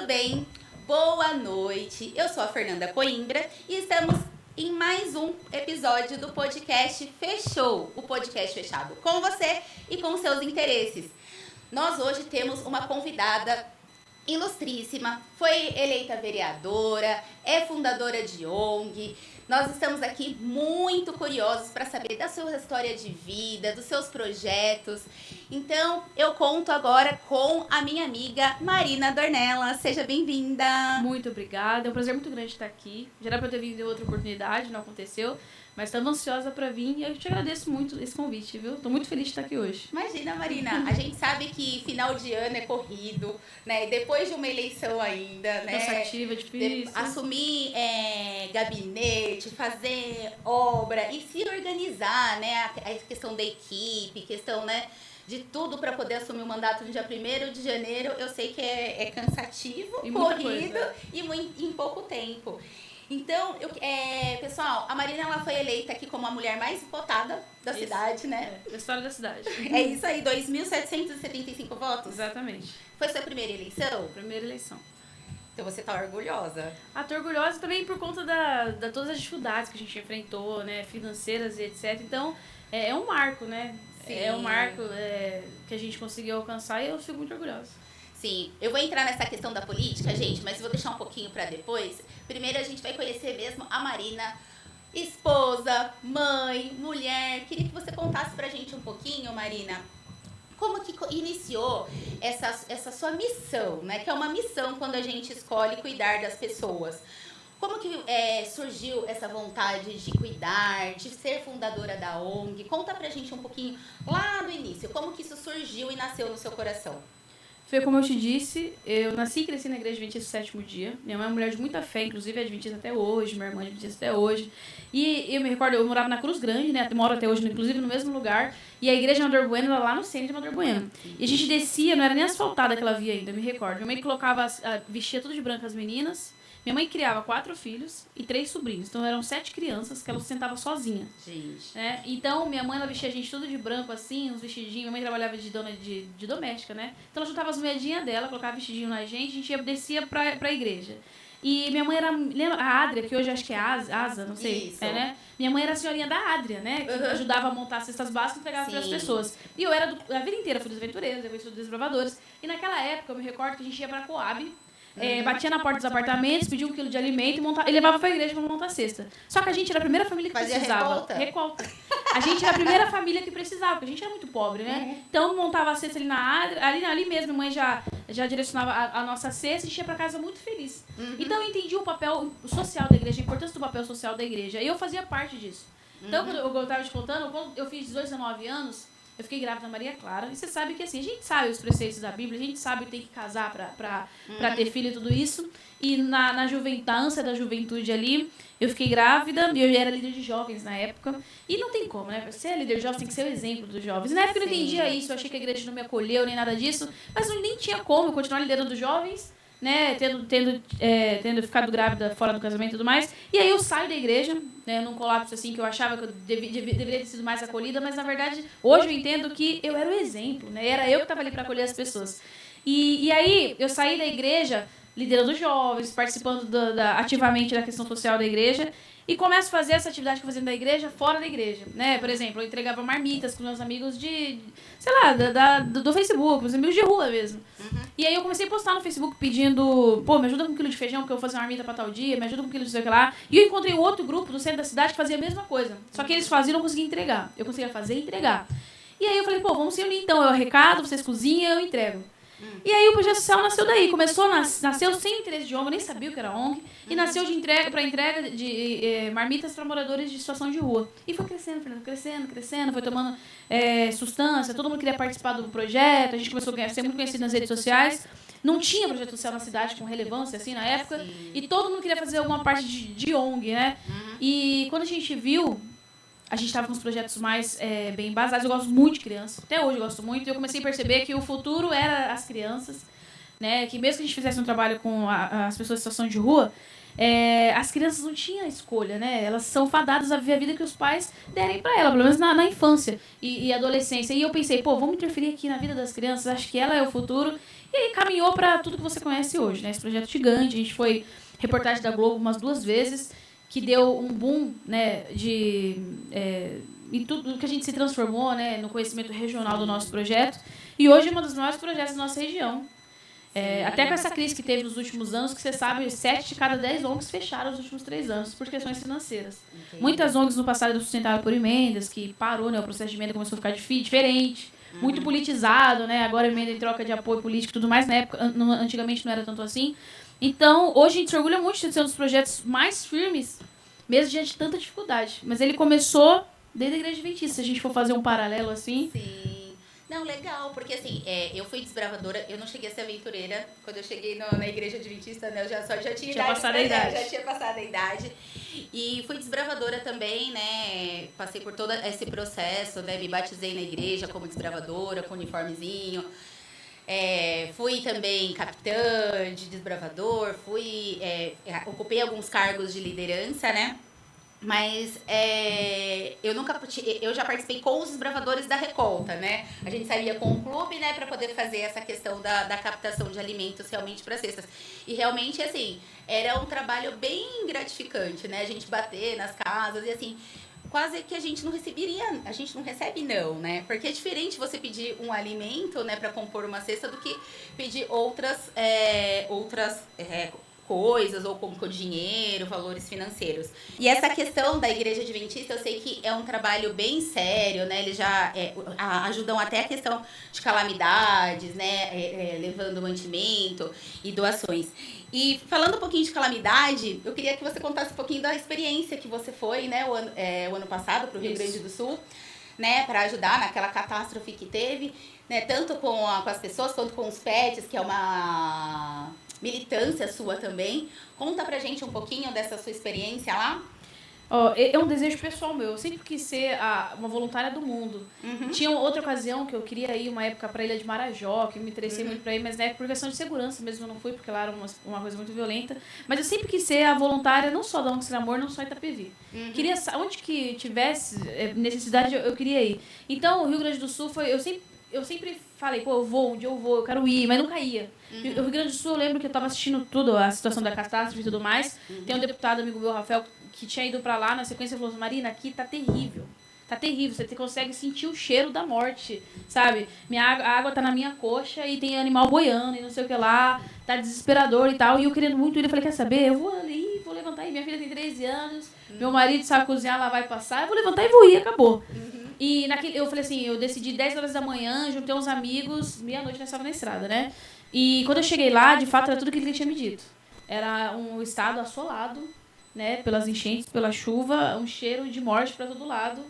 bem? Boa noite, eu sou a Fernanda Coimbra e estamos em mais um episódio do podcast Fechou, o podcast fechado com você e com seus interesses. Nós hoje temos uma convidada ilustríssima, foi eleita vereadora, é fundadora de ONG. Nós estamos aqui muito curiosos para saber da sua história de vida, dos seus projetos. Então, eu conto agora com a minha amiga Marina Dornella. Seja bem-vinda. Muito obrigada, é um prazer muito grande estar aqui. Já era para eu ter vindo em outra oportunidade, não aconteceu. Mas estava ansiosa para vir e eu te agradeço muito esse convite, viu? Estou muito feliz de estar aqui hoje. Imagina, Marina, a gente sabe que final de ano é corrido, né? Depois de uma eleição ainda, né? Cansativa, difícil. Assumir gabinete, fazer obra e se organizar, né? A questão da equipe, questão, né? De tudo para poder assumir o mandato no dia 1º de janeiro, eu sei que é cansativo, e corrido e em pouco tempo. Então, pessoal, a Marina ela foi eleita aqui como a mulher mais votada da cidade, né? Da história da cidade. É isso aí, 2.775 votos? Exatamente. Foi sua primeira eleição? Primeira eleição. Então você tá orgulhosa? Tô orgulhosa também por conta da todas as dificuldades que a gente enfrentou, né? Financeiras e etc. Então, é um marco, né? Sim. É um marco que a gente conseguiu alcançar e eu fico muito orgulhosa. Sim, eu vou entrar nessa questão da política, gente, mas vou deixar um pouquinho para depois. Primeiro a gente vai conhecer mesmo a Marina, esposa, mãe, mulher. Queria que você contasse pra gente um pouquinho, Marina, como que iniciou essa sua missão, né? Que é uma missão quando a gente escolhe cuidar das pessoas. Como que surgiu essa vontade de cuidar, de ser fundadora da ONG? Conta pra gente um pouquinho lá do início, como que isso surgiu e nasceu no seu coração. Foi como eu te disse, eu nasci e cresci na igreja Adventista do Sétimo Dia. Minha mãe é uma mulher de muita fé, inclusive é adventista até hoje, minha irmã é adventista até hoje. E eu me recordo, eu morava na Cruz Grande, né? Moro até hoje, inclusive, no mesmo lugar. E a igreja Amador Bueno era lá no centro de Amador Bueno. E a gente descia, não era nem asfaltada aquela via ainda, eu me recordo. Minha mãe vestia tudo de branco as meninas. Minha mãe criava 4 filhos e 3 sobrinhos. Então, eram 7 crianças que ela sustentava sozinha. Gente. Né? Então, minha mãe, ela vestia a gente tudo de branco, assim, uns vestidinhos. Minha mãe trabalhava de dona de doméstica, né? Então, ela juntava as moedinhas dela, colocava vestidinho na gente, a gente descia pra igreja. E minha mãe era... Lembra a Adria, que hoje acho que é Asa, não sei. Isso. Né? Minha mãe era a senhorinha da Adria, né? Que ajudava a montar cestas básicas e entregava para as pessoas. E eu era, a vida inteira, fui dos aventureiros, depois fui dos desbravadores. E naquela época, eu me recordo que a gente ia pra Coab, batia na porta dos apartamentos, pedia 1 quilo de alimento e levava pra igreja pra montar a cesta. Só que a gente era a primeira família que precisava. Recolta. A gente era a primeira família que precisava, porque a gente era muito pobre, né? Então, montava a cesta ali ali mesmo, a mãe já direcionava a nossa cesta e a gente ia pra casa muito feliz. Então, eu entendi o papel social da igreja, a importância do papel social da igreja. E eu fazia parte disso. Então, quando eu estava te contando, quando eu fiz 18, 19 anos, eu fiquei grávida da Maria Clara. E você sabe que assim, a gente sabe os preceitos da Bíblia, a gente sabe que tem que casar pra ter filho e tudo isso. E na ânsia da juventude ali, eu fiquei grávida e eu era líder de jovens na época. E não tem como, né? Pra ser líder de jovens tem que ser o exemplo dos jovens. Na época eu não entendia isso, eu achei que a igreja não me acolheu nem nada disso. Mas nem tinha como eu continuar liderando os jovens, né, tendo ficado grávida fora do casamento e tudo mais. E aí eu saio da igreja, né, num colapso assim que eu achava que eu deveria ter sido mais acolhida, mas na verdade hoje eu entendo que eu era o exemplo, né, era eu que estava ali para acolher as pessoas. E aí eu saí da igreja liderando jovens, participando ativamente da questão social da igreja. E começo a fazer essa atividade que eu fazia na igreja, fora da igreja, né? Por exemplo, eu entregava marmitas com meus amigos do Facebook, meus amigos de rua mesmo. E aí eu comecei a postar no Facebook pedindo, me ajuda com 1 quilo de feijão, porque eu vou fazer uma marmita pra tal dia, me ajuda com 1 quilo de sei lá. E eu encontrei um outro grupo no centro da cidade que fazia a mesma coisa. Só que eles faziam e não conseguia entregar. Eu conseguia fazer e entregar. E aí eu falei, vamos se unir então. Eu arrecado, vocês cozinham, eu entrego. E aí o projeto social nasceu daí, nasceu sem interesse de ONG, eu nem sabia o que era ONG, e nasceu para entrega de marmitas para moradores de situação de rua. E foi crescendo, Fernando, crescendo, foi tomando substância, todo mundo queria participar do projeto, a gente começou a ser muito conhecido nas redes sociais. Não tinha projeto social na cidade com relevância assim na época, e todo mundo queria fazer alguma parte de ONG, né? E quando a gente viu, a gente estava com os projetos mais bem basados. Eu gosto muito de crianças, até hoje eu gosto muito. E eu comecei a perceber que o futuro era as crianças, né? Que mesmo que a gente fizesse um trabalho com as pessoas em situação de rua, as crianças não tinham escolha, né? Elas são fadadas a viver a vida que os pais derem para elas, pelo menos na infância e adolescência. E eu pensei, vamos interferir aqui na vida das crianças, acho que ela é o futuro. E aí caminhou para tudo que você conhece hoje, né? Esse projeto gigante, a gente foi reportagem da Globo umas 2 vezes, que deu um boom, né, em tudo que a gente se transformou, né, no conhecimento regional do nosso projeto. E hoje é um dos maiores projetos da nossa região. Até com essa crise que teve nos últimos anos, que você sabe, 7 de cada 10 ONGs fecharam nos últimos 3 anos por questões financeiras. Entendi. Muitas ONGs no passado eram sustentadas por emendas, que parou, né, o processo de emenda começou a ficar diferente, muito politizado, né, agora emenda em troca de apoio político e tudo mais, na época, antigamente não era tanto assim. Então, hoje a gente se orgulha muito de ser um dos projetos mais firmes, mesmo diante de tanta dificuldade. Mas ele começou desde a Igreja Adventista, se a gente for fazer um paralelo assim. Sim. Não, legal, porque assim, eu fui desbravadora, eu não cheguei a ser aventureira. Quando eu cheguei na Igreja Adventista, né, eu já tinha idade, passado a idade. Já tinha passado a idade. E fui desbravadora também, né, passei por todo esse processo, né, me batizei na igreja como desbravadora, com uniformezinho. Fui também capitã de desbravador, ocupei alguns cargos de liderança, né? Mas eu já participei com os desbravadores da recolta, né? A gente saía com o clube, né, para poder fazer essa questão da captação de alimentos realmente para cestas. E realmente, assim, era um trabalho bem gratificante, né? A gente bater nas casas e assim, quase que a gente não recebe não, né? Porque é diferente você pedir um alimento, né, para compor uma cesta do que pedir outras coisas, ou com dinheiro, valores financeiros. E essa questão da Igreja Adventista, eu sei que é um trabalho bem sério, né? Eles já ajudam até a questão de calamidades, né? Levando mantimento e doações. E falando um pouquinho de calamidade, eu queria que você contasse um pouquinho da experiência que você foi, né, o ano passado para o Rio Grande do Sul, né, para ajudar naquela catástrofe que teve, né, tanto com as pessoas quanto com os pets, que é uma militância sua também. Conta pra gente um pouquinho dessa sua experiência lá. É um desejo pessoal meu. Eu sempre quis ser uma voluntária do mundo. Uhum. Tinha outra ocasião que eu queria ir uma época pra Ilha de Marajó, que me interessei muito pra ir, mas né, por questão de segurança mesmo eu não fui, porque lá era uma coisa muito violenta. Mas eu sempre quis ser a voluntária, não só da ONG Ser Amor, não só Itapevi. Uhum. Queria, onde que tivesse necessidade, eu queria ir. Então, o Rio Grande do Sul foi... Eu sempre falei, eu quero ir, mas nunca ia. Uhum. O Rio Grande do Sul, eu lembro que eu estava assistindo tudo, a situação da catástrofe e tudo mais. Uhum. Tem um deputado, amigo meu, Rafael, que tinha ido pra lá, na sequência falou assim, Marina, aqui tá terrível. Tá terrível, você consegue sentir o cheiro da morte, sabe? A água tá na minha coxa e tem animal boiando e não sei o que lá, tá desesperador e tal. E eu querendo muito ir, eu falei, quer saber? Eu vou ali, vou levantar aí, minha filha tem 13 anos, meu marido sabe cozinhar, ela vai passar, eu vou levantar e vou ir, acabou. E eu falei assim, eu decidi 10 horas da manhã, juntei uns amigos, meia-noite nós estávamos na estrada, né? E quando eu cheguei lá, de fato, era tudo que ele tinha me dito. Era um estado assolado, né? Pelas enchentes, pela chuva, um cheiro de morte para todo lado,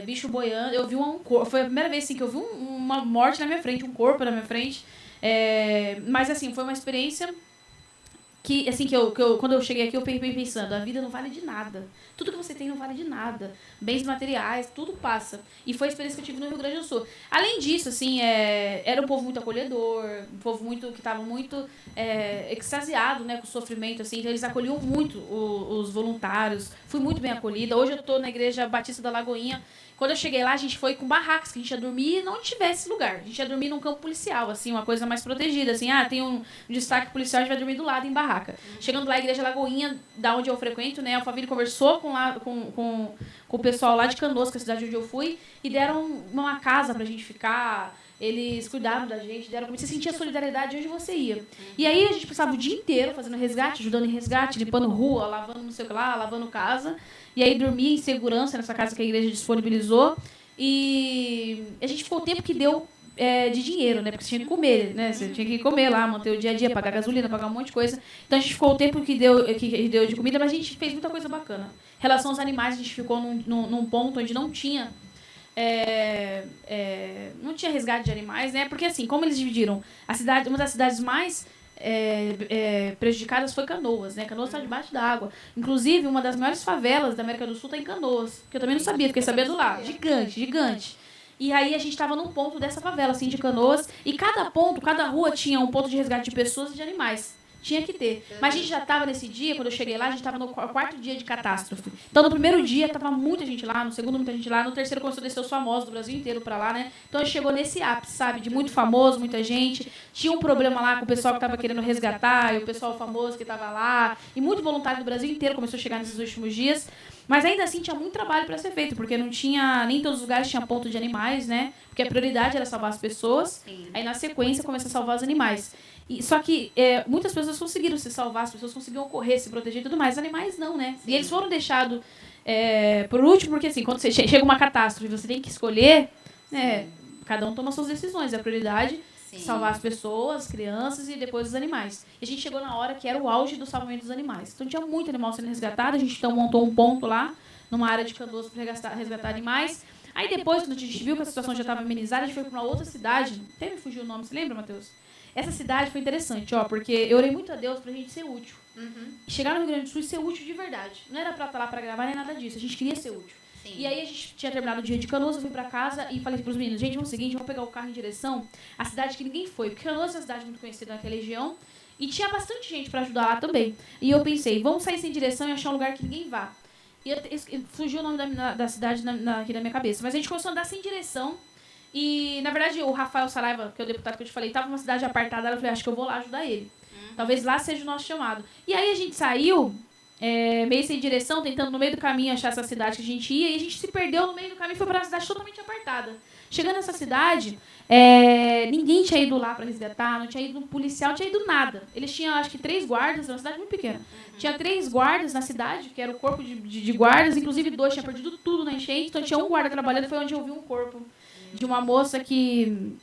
bicho boiando. Eu vi foi a primeira vez assim, que eu vi uma morte na minha frente, um corpo na minha frente. Mas assim, foi uma experiência que quando eu cheguei aqui, eu fiquei pensando, a vida não vale de nada. Tudo que você tem não vale de nada. Bens materiais, tudo passa. E foi a experiência que eu tive no Rio Grande do Sul. Além disso, assim, era um povo muito acolhedor, um povo que estava muito extasiado, né, com o sofrimento, assim. Então, eles acolhiam muito os voluntários. Fui muito bem acolhida. Hoje eu estou na Igreja Batista da Lagoinha. Quando eu cheguei lá, a gente foi com barracas, que a gente ia dormir e não tivesse lugar. A gente ia dormir num campo policial, assim, uma coisa mais protegida. Assim, tem um destaque policial, a gente vai dormir do lado, em barraca. Chegando lá, a Igreja Lagoinha, da onde eu frequento, né, a Alphaville conversou com o pessoal lá de Canoas, que é a cidade onde eu fui, e deram uma casa pra gente ficar. Eles cuidaram da gente, deram comida. Você sentia solidariedade onde você ia. E aí a gente passava o dia inteiro fazendo resgate, ajudando em resgate, limpando rua, lavando não sei o que lá, lavando casa. E aí dormia em segurança nessa casa que a igreja disponibilizou. E a gente ficou o tempo que deu de dinheiro, né? Porque você tinha que comer, né? Você tinha que comer lá, manter o dia a dia, pagar gasolina, pagar um monte de coisa. Então a gente ficou o tempo que deu de comida, mas a gente fez muita coisa bacana. Em relação aos animais, a gente ficou num ponto onde não tinha resgate de animais, né? Porque assim, como eles dividiram a cidade, uma das cidades mais prejudicadas foi Canoas, né? Canoas está debaixo da água. Inclusive, uma das maiores favelas da América do Sul está em Canoas, que eu também não sabia, fiquei sabendo lá. Gigante. E aí a gente estava num ponto dessa favela, assim, de Canoas, e cada rua tinha um ponto de resgate de pessoas e de animais. Tinha que ter. Mas a gente já estava nesse dia, quando eu cheguei lá, a gente estava no 4º dia de catástrofe. Então, no primeiro dia, estava muita gente lá, no segundo, muita gente lá, no terceiro começou a descer os famosos do Brasil inteiro pra lá, né? Então, a gente chegou nesse ápice, sabe? De muito famoso, muita gente. Tinha um problema lá com o pessoal que estava querendo resgatar, e o pessoal famoso que estava lá. E muito voluntário do Brasil inteiro começou a chegar nesses últimos dias. Mas ainda assim, tinha muito trabalho para ser feito, porque não tinha, nem todos os lugares tinha ponto de animais, né? Porque a prioridade era salvar as pessoas, aí na sequência começa a salvar os animais. Só que muitas pessoas conseguiram se salvar, as pessoas conseguiram correr, se proteger e tudo mais. Os animais não, né? Sim. E eles foram deixados por último, porque assim, quando você chega uma catástrofe e você tem que escolher, né, cada um toma suas decisões. A prioridade é salvar as pessoas, as crianças e depois os animais. E a gente chegou na hora que era o auge do salvamento dos animais. Então tinha muito animal sendo resgatado, a gente então montou um ponto lá, numa área de Canoas para resgatar animais. Aí depois, quando a gente viu que a situação já estava amenizada, a gente foi para uma outra cidade. Até me fugiu o nome, você lembra, Matheus? Essa cidade foi interessante, porque eu orei muito a Deus pra gente ser útil. Chegar no Rio Grande do Sul e ser útil de verdade. Não era pra estar lá pra gravar nem nada disso, a gente queria ser útil. Sim. E aí a gente tinha terminado o dia de Canoas, eu fui pra casa e falei pros meninos, gente, vamos seguinte, vamos pegar o carro em direção à cidade que ninguém foi, porque Canoas é uma cidade muito conhecida naquela região e tinha bastante gente pra ajudar lá também. E eu pensei, vamos sair sem direção e achar um lugar que ninguém vá. E fugiu o nome da cidade aqui na minha cabeça, mas a gente começou a andar sem direção. E, na verdade, o Rafael Saraiva, que é o deputado que eu te falei, estava numa cidade apartada. Eu falei, acho que eu vou lá ajudar ele. Talvez lá seja o nosso chamado. E aí a gente saiu, meio sem direção, tentando no meio do caminho achar essa cidade que a gente ia. E a gente se perdeu no meio do caminho e foi para uma cidade totalmente apartada. Chegando nessa cidade, ninguém tinha ido lá para resgatar, não tinha ido um policial, não tinha ido nada. Eles tinham, acho que, 3 guardas, uma cidade muito pequena. Tinha 3 guardas na cidade, que era o corpo de guardas. Inclusive, 2 tinham perdido tudo na enchente. Então, tinha um guarda trabalhando, foi onde eu vi um corpo de uma moça que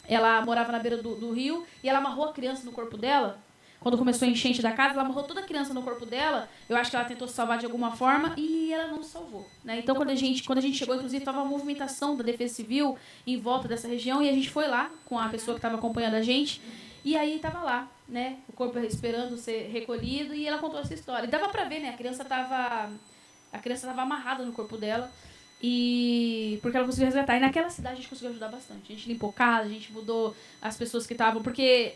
ela morava na beira do rio e ela amarrou a criança no corpo dela. Quando começou a enchente da casa, ela amarrou toda a criança no corpo dela. Eu acho que ela tentou se salvar de alguma forma e ela não se salvou, né? Então, quando a gente chegou, inclusive, estava uma movimentação da Defesa Civil em volta dessa região e a gente foi lá com a pessoa que estava acompanhando a gente. E aí estava lá, né? O corpo esperando ser recolhido e ela contou essa história. E dava para ver, né? A criança estava amarrada no corpo dela. E porque ela conseguiu resgatar. E naquela cidade a gente conseguiu ajudar bastante. A gente limpou casa, a gente mudou as pessoas que estavam. Porque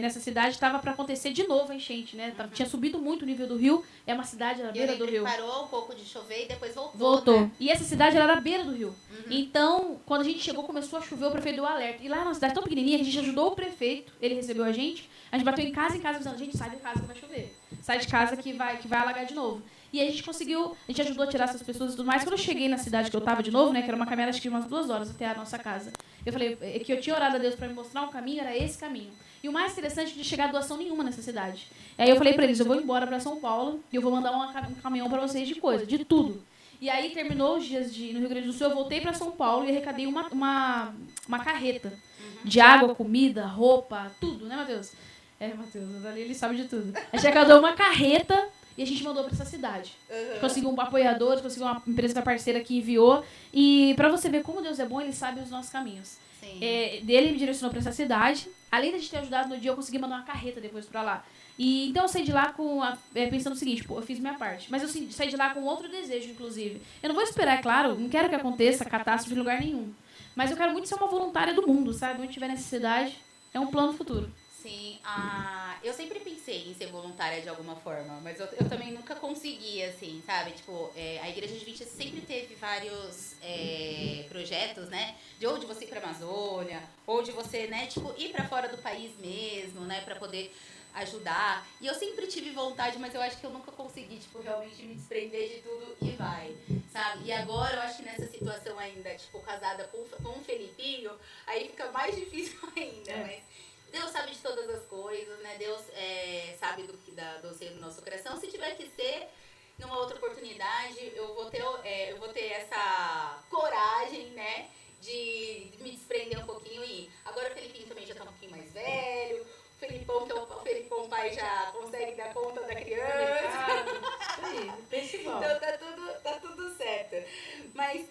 nessa cidade estava para acontecer de novo a enchente, né? Tinha subido muito o nível do rio. É uma cidade à beira do rio. Parou um pouco de chover e depois Voltou. Né? E essa cidade era à beira do rio. Então, quando a gente chegou, começou a chover, o prefeito deu alerta. E lá numa cidade tão pequenininha, a gente ajudou o prefeito. Ele recebeu a gente bateu em casa, dizendo, gente, sai de casa que vai chover. Sai de casa que vai alagar de novo. E aí a gente ajudou a tirar essas pessoas e tudo mais. Quando eu cheguei na cidade que eu estava de novo, né, que era uma caminhada acho que de umas 2 horas até a nossa casa, eu falei que eu tinha orado a Deus para me mostrar um caminho, era esse caminho. E o mais interessante é de chegar a doação nenhuma nessa cidade. E aí eu falei para eles, eu vou embora para São Paulo e eu vou mandar um caminhão para vocês de coisa, de tudo. E aí terminou os dias no Rio Grande do Sul, eu voltei para São Paulo e arrecadei uma carreta de água, comida, roupa, tudo, né, Matheus? Matheus, ali ele sabe de tudo. A gente arrecadou uma carreta e a gente mandou para essa cidade. Conseguiu um apoiador, conseguiu uma empresa parceira que enviou. E para você ver como Deus é bom, ele sabe os nossos caminhos. Ele me direcionou para essa cidade. Além de a gente ter ajudado no dia, eu consegui mandar uma carreta depois para lá. E então eu saí de lá pensando o seguinte, eu fiz minha parte. Mas eu saí de lá com outro desejo, inclusive. Eu não vou esperar, é claro, não quero que aconteça catástrofe em lugar nenhum. Mas eu quero muito ser uma voluntária do mundo, sabe? Onde tiver necessidade, é um plano futuro. Sim, eu sempre pensei em ser voluntária de alguma forma, mas eu também nunca consegui, assim, sabe? Tipo, a Igreja Adventista sempre teve vários projetos, né? Ou de você ir pra Amazônia, ou de você, né, tipo, ir pra fora do país mesmo, né? Pra poder ajudar. E eu sempre tive vontade, mas eu acho que eu nunca consegui, tipo, realmente me desprender de tudo e vai, sabe? E agora eu acho que nessa situação ainda, tipo, casada com um Felipinho, aí fica mais difícil ainda, mas Deus sabe de todas as coisas, né? Deus sabe do seio do nosso coração. Se tiver que ser numa outra oportunidade, eu vou ter essa coragem, né? De me desprender um pouquinho e ir. Agora o Felipinho também já tá um pouquinho mais velho. O Felipão pai já consegue dar conta da criança. Então tá tudo certo. Mas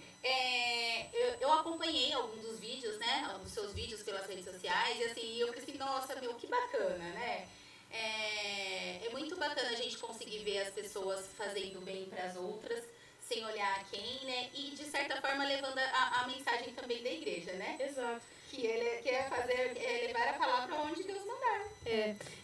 eu acompanhei alguns dos vídeos, né? Dos seus vídeos pelas redes sociais. E assim, eu pensei, nossa, meu, que bacana, né? É muito bacana a gente conseguir ver as pessoas fazendo bem para as outras, sem olhar a quem, né? E de certa forma levando a mensagem também da igreja, né? Exato. Que é levar a palavra onde Deus mandar.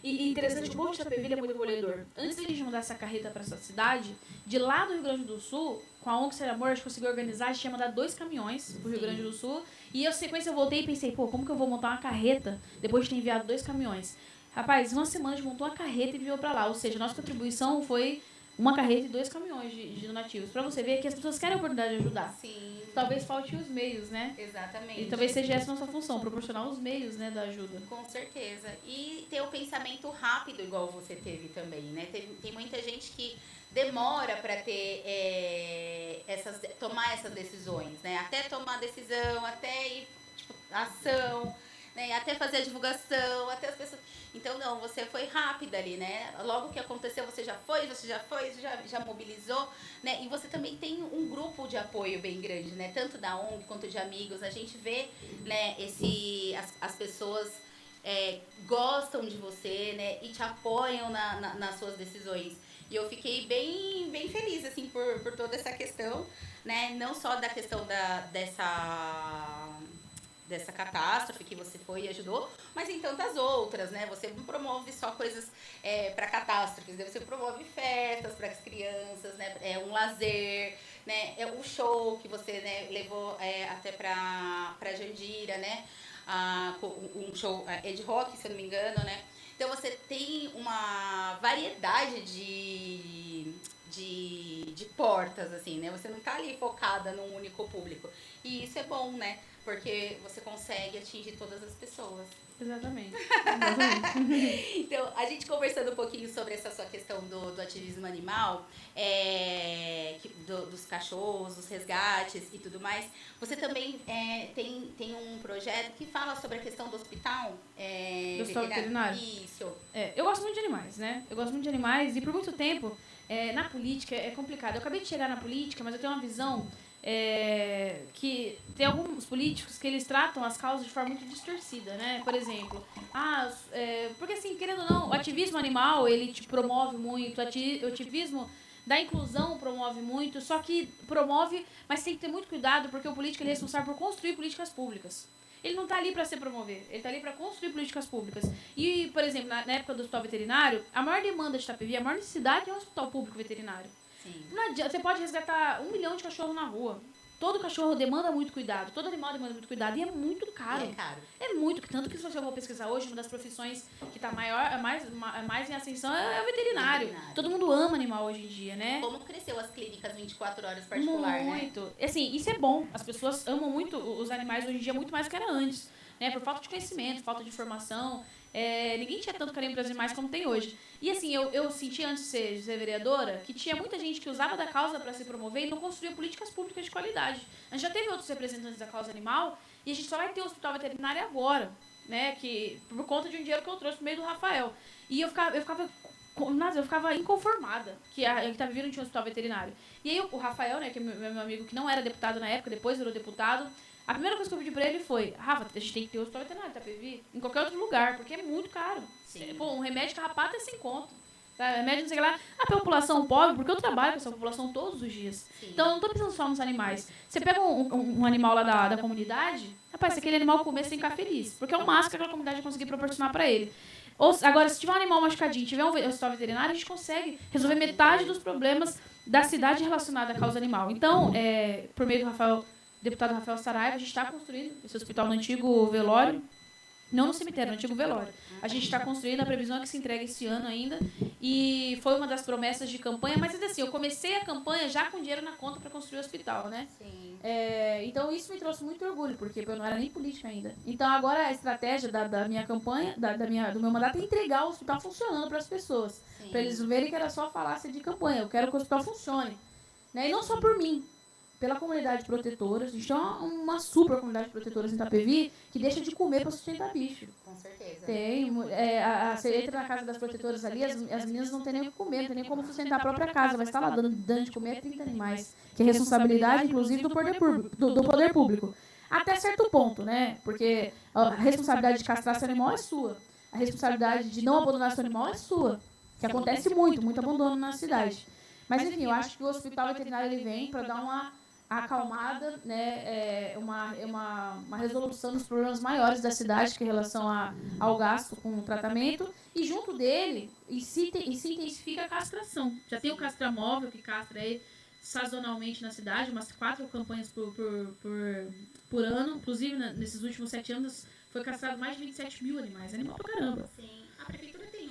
E interessante, o povo de Itapevi é muito acolhedor. Antes da gente mandar essa carreta para essa cidade, de lá do Rio Grande do Sul, com a ONG Ser Amor, a gente conseguiu organizar, a gente tinha mandado 2 caminhões pro Rio Grande do Sul. E eu, sequência, eu voltei e pensei, como que eu vou montar uma carreta depois de ter enviado 2 caminhões? Rapaz, em uma semana a gente montou uma carreta e enviou para lá. Ou seja, a nossa contribuição foi uma carreta e 2 caminhões de donativos. Para você ver que as pessoas querem a oportunidade de ajudar. Sim. Talvez falte os meios, né? Exatamente. E talvez seja essa a nossa função, proporcionar os meios, né, da ajuda. Com certeza. E ter o pensamento rápido, igual você teve também, né? Tem muita gente que demora para ter tomar essas decisões, né? Até tomar decisão, até ir, ação, né? Até fazer a divulgação, até as pessoas... Então, não, você foi rápida ali, né? Logo que aconteceu, você já mobilizou, né? E você também tem um grupo de apoio bem grande, né? Tanto da ONG quanto de amigos. A gente vê, né, as pessoas gostam de você, né? E te apoiam nas suas decisões. E eu fiquei bem feliz, assim, por toda essa questão, né? Não só da questão dessa catástrofe que você foi e ajudou, mas em tantas outras, né? Você não promove só coisas para catástrofes, né? Você promove festas para as crianças, né? Um lazer, né? O show que você, né, levou até para Jandira, né? Um show Ed Rock, se eu não me engano, né? Então você tem uma variedade de portas, assim, né? Você não tá ali focada num único público. E isso é bom, né? Porque você consegue atingir todas as pessoas. Exatamente. Então, a gente conversando um pouquinho sobre essa sua questão do ativismo animal, dos cachorros, dos resgates e tudo mais, você também tem um projeto que fala sobre a questão do hospital do hospital veterinário? Isso. Eu gosto muito de animais, né? Eu gosto muito de animais e por muito tempo, na política é complicado. Eu acabei de chegar na política, mas eu tenho uma visão que tem alguns políticos que eles tratam as causas de forma muito distorcida, né? Por exemplo, porque assim, querendo ou não, o ativismo animal, ele te promove muito, o ativismo da inclusão promove muito, só que promove, mas tem que ter muito cuidado, porque o político ele é responsável por construir políticas públicas. Ele não está ali para se promover, ele está ali para construir políticas públicas. E, por exemplo, na época do hospital veterinário, a maior demanda de Itapevi, a maior necessidade é um hospital público veterinário. Sim. Não adianta, você pode resgatar 1 milhão de cachorros na rua. Todo cachorro demanda muito cuidado, todo animal demanda muito cuidado e é muito caro. É caro. É muito, tanto que se você for pesquisar hoje, uma das profissões que está mais em ascensão é o veterinário. Todo mundo ama animal hoje em dia, né? Como cresceu as clínicas 24 horas particular, muito, né? Assim, isso é bom. As pessoas amam muito os animais hoje em dia, muito mais do que era antes, né? Por falta de conhecimento, falta de informação. Ninguém tinha tanto carinho para os animais como tem hoje. E assim, eu senti antes de ser vereadora que tinha muita gente que usava da causa para se promover e não construía políticas públicas de qualidade. A gente já teve outros representantes da causa animal e a gente só vai ter o hospital veterinário agora, né? Que, por conta de um dinheiro que eu trouxe por meio do Rafael. E eu ficava inconformada que Itapevi não tinha um hospital veterinário. E aí o Rafael, né, que é meu amigo que não era deputado na época, depois virou deputado, a primeira coisa que eu pedi pra ele foi: Rafa, a gente tem que ter o hospital veterinário em Itapevi, em qualquer outro lugar, porque é muito caro. Sim. Pô, um remédio carrapato é sem conto. Tá? Remédio não sei o que lá. A população pobre, porque eu trabalho com essa população todos os dias. Sim. Então eu não tô pensando só nos animais. Você pega um animal lá da comunidade, rapaz, se aquele animal comer, você tem que ficar feliz. Porque é o máximo que aquela comunidade vai conseguir proporcionar pra ele. Agora, se tiver um animal machucadinho, tiver um hospital veterinário, a gente consegue resolver metade dos problemas da cidade relacionada à causa animal. Então, por meio do deputado Rafael Saraiva, a gente está construindo esse hospital no antigo velório, não no cemitério, no antigo velório. A gente está construindo, a previsão é que se entregue esse ano ainda, e foi uma das promessas de campanha, mas assim, eu comecei a campanha já com dinheiro na conta para construir o hospital, né? Sim. Então isso me trouxe muito orgulho, porque eu não era nem política ainda. Então agora a estratégia da minha campanha, do meu mandato, é entregar o hospital funcionando para as pessoas, para eles verem que era só falácia de campanha. Eu quero que o hospital funcione, né? E não só por mim, pela comunidade protetora. A gente tem uma super comunidade de protetoras em Itapevi que deixa de comer para sustentar bicho. Com certeza. Tem. Você entra na casa das protetoras ali, as meninas não têm nem o que comer, não tem nem como sustentar a própria casa. Vai estar lá dando de comer a 30 animais. Que é responsabilidade, inclusive, do poder público. Até certo ponto, né? Porque a responsabilidade de castrar seu animal é sua. A responsabilidade de não abandonar seu animal é sua. Que acontece muito abandono na cidade. Mas, enfim, eu acho que o hospital veterinário ele vem para dar uma acalmada, né, uma resolução dos problemas maiores da cidade que em relação ao gasto com o tratamento, e junto dele se intensifica a castração. Já tem o castramóvel, que castra aí sazonalmente na cidade, umas 4 campanhas por ano, inclusive nesses últimos 7 anos foi castrado mais de 27 mil animais, animal pra caramba. Sim, a prefeitura tem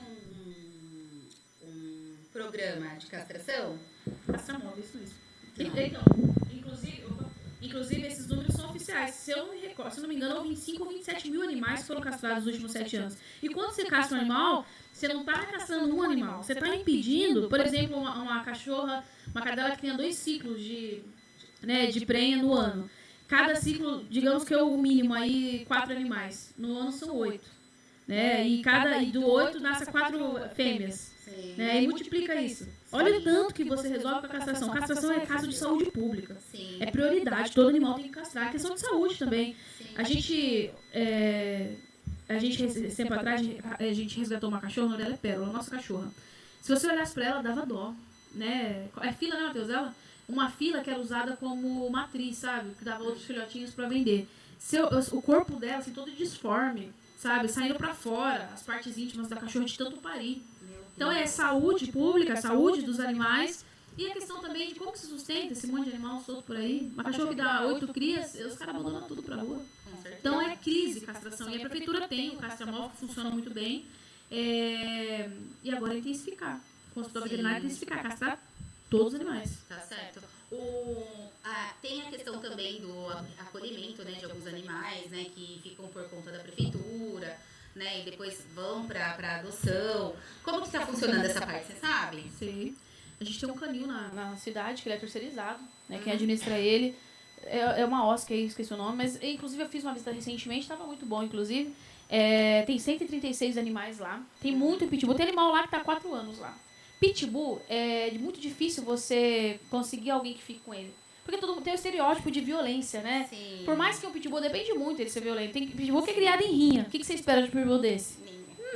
um programa de castração? Castramóvel, isso. Então, inclusive, esses números são oficiais. Se eu não me engano, 25 ou 27 mil animais foram castrados nos últimos 7 anos. E quando você castra um animal, você não está castrando um animal. Você está impedindo, por exemplo, uma cachorra, uma cadela que tenha 2 ciclos de prenha no ano. Cada ciclo, digamos que é o mínimo aí 4 animais. No ano são 8. Né? E do 8 nasce 4 fêmeas. Né? E multiplica isso. Olha o tanto que você resolve com a castração. Castração é caso de saúde pública. Sim. É prioridade. Todo animal tem que castrar. É questão de saúde também. Sim. A gente, esse tempo atrás, a gente resgatou uma cachorra, o nome dela é Pérola, a nossa cachorra. Se você olhasse pra ela, dava dó. Né? É fila, né, Matheus? Uma fila que era usada como matriz, sabe? Que dava outros filhotinhos pra vender. O corpo dela, assim, todo disforme, sabe? Saindo pra fora, as partes íntimas da cachorra de tanto parir. Então é saúde pública, saúde dos animais, e a questão também de como se sustenta esse monte de animal solto por aí. Uma cachorra que dá 8 crias, os caras abandonam tudo pra rua. Então é crise castração. E a prefeitura tem o castramóvel, que funciona muito bem. E agora é intensificar. O consultor veterinário intensificar, castrar todos os animais. Tá certo. Tem a questão também do acolhimento, né, de alguns animais, né, que ficam por conta da prefeitura, né, e depois vão para adoção. Como que está funcionando essa parte, você sabe? Sim. A gente tem um canil na cidade, que ele é terceirizado, né, quem administra ele é uma OSC, esqueci o nome, mas inclusive eu fiz uma visita recentemente, estava muito bom, inclusive. Tem 136 animais lá, tem muito pitbull, tem animal lá que está há 4 anos lá. Pitbull, é muito difícil você conseguir alguém que fique com ele. Porque todo mundo tem o estereótipo de violência, né? Sim. Por mais que um pitbull depende muito dele ser violento. Tem pitbull que é criado em rinha. O que você espera de um pitbull desse?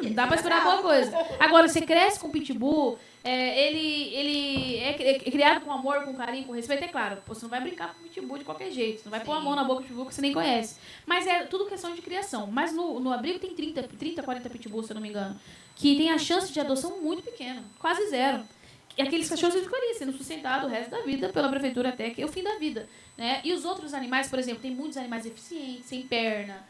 Não dá pra esperar alguma coisa. Agora, você cresce com um pitbull, ele é criado com amor, com carinho, com respeito. É claro, você não vai brincar com o pitbull de qualquer jeito. Você não vai pôr a mão na boca do pitbull que você nem conhece. Mas é tudo questão de criação. Mas no abrigo tem 30, 40 pitbulls, se eu não me engano, que tem a chance de adoção muito pequena, quase zero. E aqueles cachorros ficam ali, sendo sustentados o resto da vida pela prefeitura até que é o fim da vida. Né? E os outros animais, por exemplo, tem muitos animais deficientes, sem perna,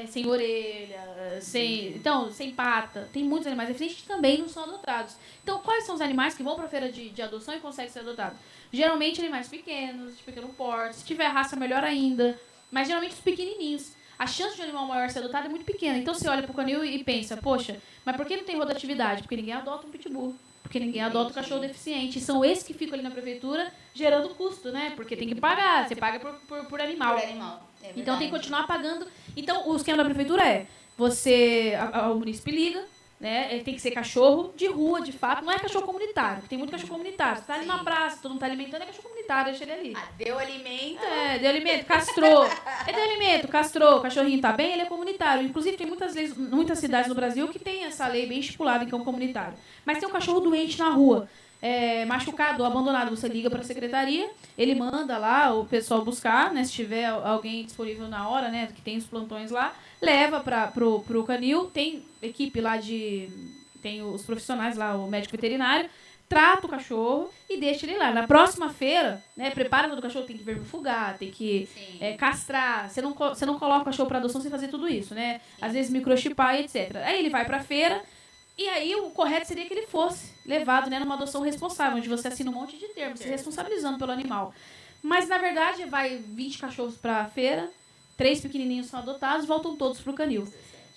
sem orelha, sem pata. Tem muitos animais deficientes que também não são adotados. Então, quais são os animais que vão para a feira de adoção e conseguem ser adotados? Geralmente, animais pequenos, de pequeno porte. Se tiver raça, melhor ainda. Mas, geralmente, os pequenininhos. A chance de um animal maior ser adotado é muito pequena. Então, você olha para o canil e pensa, poxa, mas por que não tem rotatividade? Porque ninguém adota um pitbull. Porque ninguém adota um cachorro deficiente. E são esses que ficam ali na prefeitura gerando custo, né? Porque tem que pagar. Você paga por animal. Por animal. É, então, tem que continuar pagando. Então, o esquema da prefeitura é, o munícipe liga, né? Tem que ser cachorro de rua, de fato. Não é cachorro comunitário. Tem muito cachorro comunitário. Você tá ali na praça, todo mundo tá alimentando, é cachorro comunitário, deixa ele ali. Deu alimento. Deu alimento, castrou. Deu alimento, castrou, o cachorrinho tá bem, ele é comunitário. Inclusive, tem muitas cidades no Brasil que tem essa lei bem estipulada em que é um comunitário. Mas tem um cachorro doente na rua, machucado ou abandonado, você liga para a secretaria, ele manda lá o pessoal buscar, né, se tiver alguém disponível na hora, né, que tem os plantões lá, leva pro canil, tem equipe lá tem os profissionais lá, o médico veterinário, trata o cachorro e deixa ele lá. Na próxima feira, né, prepara todo o cachorro, tem que vermifugar, tem que castrar. Você não coloca o cachorro para adoção sem fazer tudo isso, né? Sim. Às vezes microchipar e etc. Aí ele vai para a feira e aí o correto seria que ele fosse levado, né, numa adoção responsável, onde você assina um monte de termos, se responsabilizando pelo animal. Mas, na verdade, vai 20 cachorros para a feira, 3 pequenininhos são adotados, voltam todos pro canil.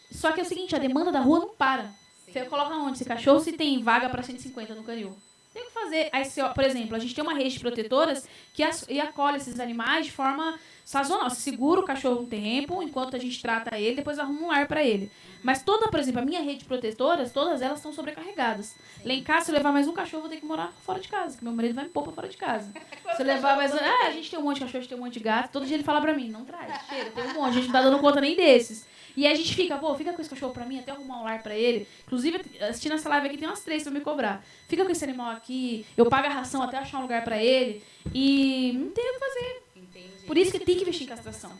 Só que é o seguinte, a demanda da rua não para. Você coloca onde esse cachorro se tem vaga para 150 no canil? Tem que fazer. Aí, por exemplo, a gente tem uma rede de protetoras que acolhe esses animais de forma sazonal. Você segura o cachorro um tempo, enquanto a gente trata ele, depois arruma um lar para ele. Mas por exemplo, a minha rede de protetoras, todas elas estão sobrecarregadas. Lá em casa, se eu levar mais um cachorro, eu vou ter que morar fora de casa, que meu marido vai me pôr pra fora de casa. Se eu levar mais a gente tem um monte de cachorro, a gente tem um monte de gato. Todo dia ele fala pra mim, não traz, chega, tem um monte, a gente não tá dando conta nem desses. E aí a gente fica com esse cachorro pra mim, até arrumar um lar pra ele. Inclusive, assistindo essa live aqui, tem umas 3 pra me cobrar. Fica com esse animal aqui, eu pago a ração até achar um lugar pra ele. E não tem o que fazer. Entendi. Por isso que tem que investir em castração.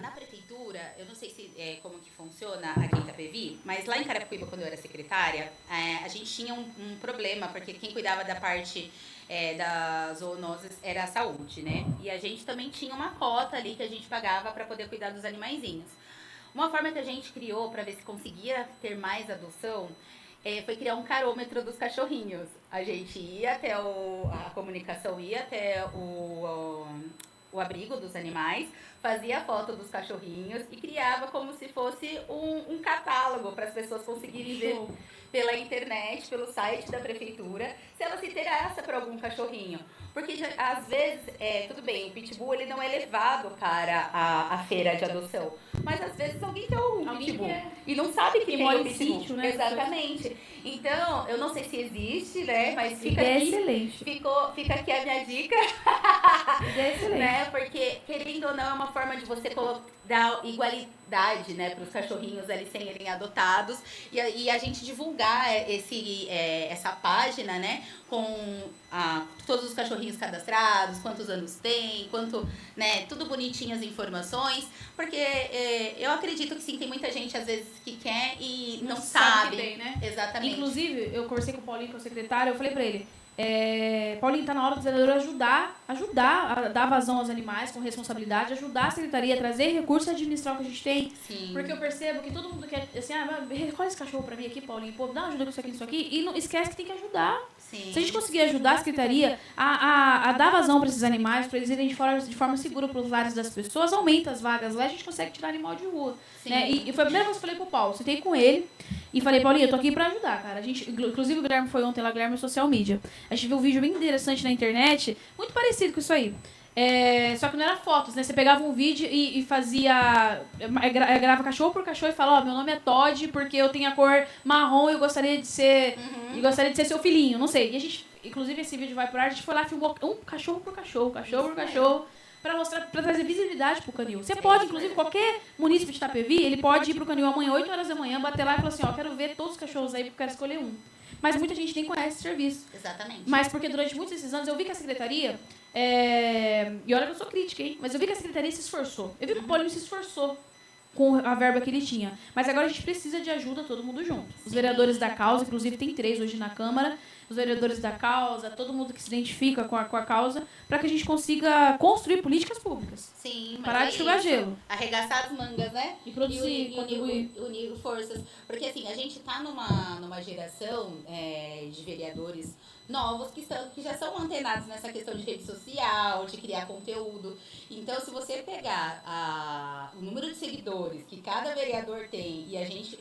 Na prefeitura, eu não sei se como que funciona aqui em Itapevi, mas lá em Carapicuíba, quando eu era secretária, a gente tinha um problema, porque quem cuidava da parte das zoonoses era a saúde, né? E a gente também tinha uma cota ali que a gente pagava para poder cuidar dos animaizinhos. Uma forma que a gente criou para ver se conseguia ter mais adoção foi criar um carômetro dos cachorrinhos. A gente ia até a comunicação ia até o abrigo dos animais, fazia foto dos cachorrinhos e criava como se fosse um catálogo para as pessoas conseguirem ver pela internet, pelo site da prefeitura, se ela se interessa por algum cachorrinho. Porque às vezes, tudo bem, o pitbull ele não é levado para a feira de adoção, mas às vezes alguém quer um pitbull e não sabe que tem um pitbull. Sítio, né? Exatamente. Então, eu não sei se existe, né? Mas fica excelente. Fica aqui a minha dica. Excelente. Né? Porque, querendo ou não, é uma forma de você dar igualdade, né, para os cachorrinhos ali serem adotados e a gente divulgar essa página, né, com todos os cachorrinhos cadastrados, quantos anos tem, né, tudo bonitinho as informações, porque eu acredito que sim, tem muita gente às vezes que quer e não sabe. Que tem, né? Exatamente. Inclusive, eu conversei com o Paulinho, que é o secretário, eu falei pra ele, Paulinho, tá na hora do vereador ajudar a dar vazão aos animais com responsabilidade, ajudar a secretaria a trazer recursos e administrar o que a gente tem. Sim. Porque eu percebo que todo mundo quer, assim, recolhe esse cachorro pra mim aqui, Paulinho, pô, dá uma ajuda com isso aqui, e não esquece que tem que ajudar. Sim. Se a gente conseguir ajudar a secretaria a dar vazão para esses animais, para eles irem de forma segura para os lares das pessoas, aumenta as vagas lá, a gente consegue tirar animal de rua. Né? E foi a primeira coisa que eu falei pro Paulo, sentei com ele e falei, Paulinho, eu tô aqui para ajudar, cara. Inclusive o Guilherme foi ontem lá, o Guilherme é social media. A gente viu um vídeo bem interessante na internet, muito parecido com isso aí. Só que não era fotos, né? Você pegava um vídeo e fazia... grava cachorro por cachorro e fala, meu nome é Todd porque eu tenho a cor marrom e eu gostaria de ser... E gostaria de ser seu filhinho, não sei. E a gente, inclusive esse vídeo vai pro ar, a gente foi lá e filmou um cachorro por cachorro, pra mostrar, pra trazer visibilidade pro canil. Você pode, inclusive, qualquer munícipe de Itapevi, ele pode ir pro canil amanhã, 8 horas da manhã, bater lá e falar assim, quero ver todos os cachorros aí, porque eu quero escolher um. Mas muita gente nem conhece esse serviço. Exatamente. Mas porque durante muitos desses anos eu vi que a secretaria... E olha que eu sou crítica, hein? Mas eu vi que a secretaria se esforçou. Eu vi que o Paulinho se esforçou com a verba que ele tinha. Mas agora a gente precisa de ajuda, todo mundo junto. Os vereadores da causa, inclusive tem 3 hoje na Câmara, os vereadores da causa, todo mundo que se identifica com a causa, para que a gente consiga construir políticas públicas. Sim, parar de enxugar gelo. Arregaçar as mangas, né? E produzir, unir forças. Porque assim, a gente tá numa geração de vereadores novos que já são antenados nessa questão de rede social, de criar conteúdo. Então, se você pegar o número de seguidores que cada vereador tem e a gente,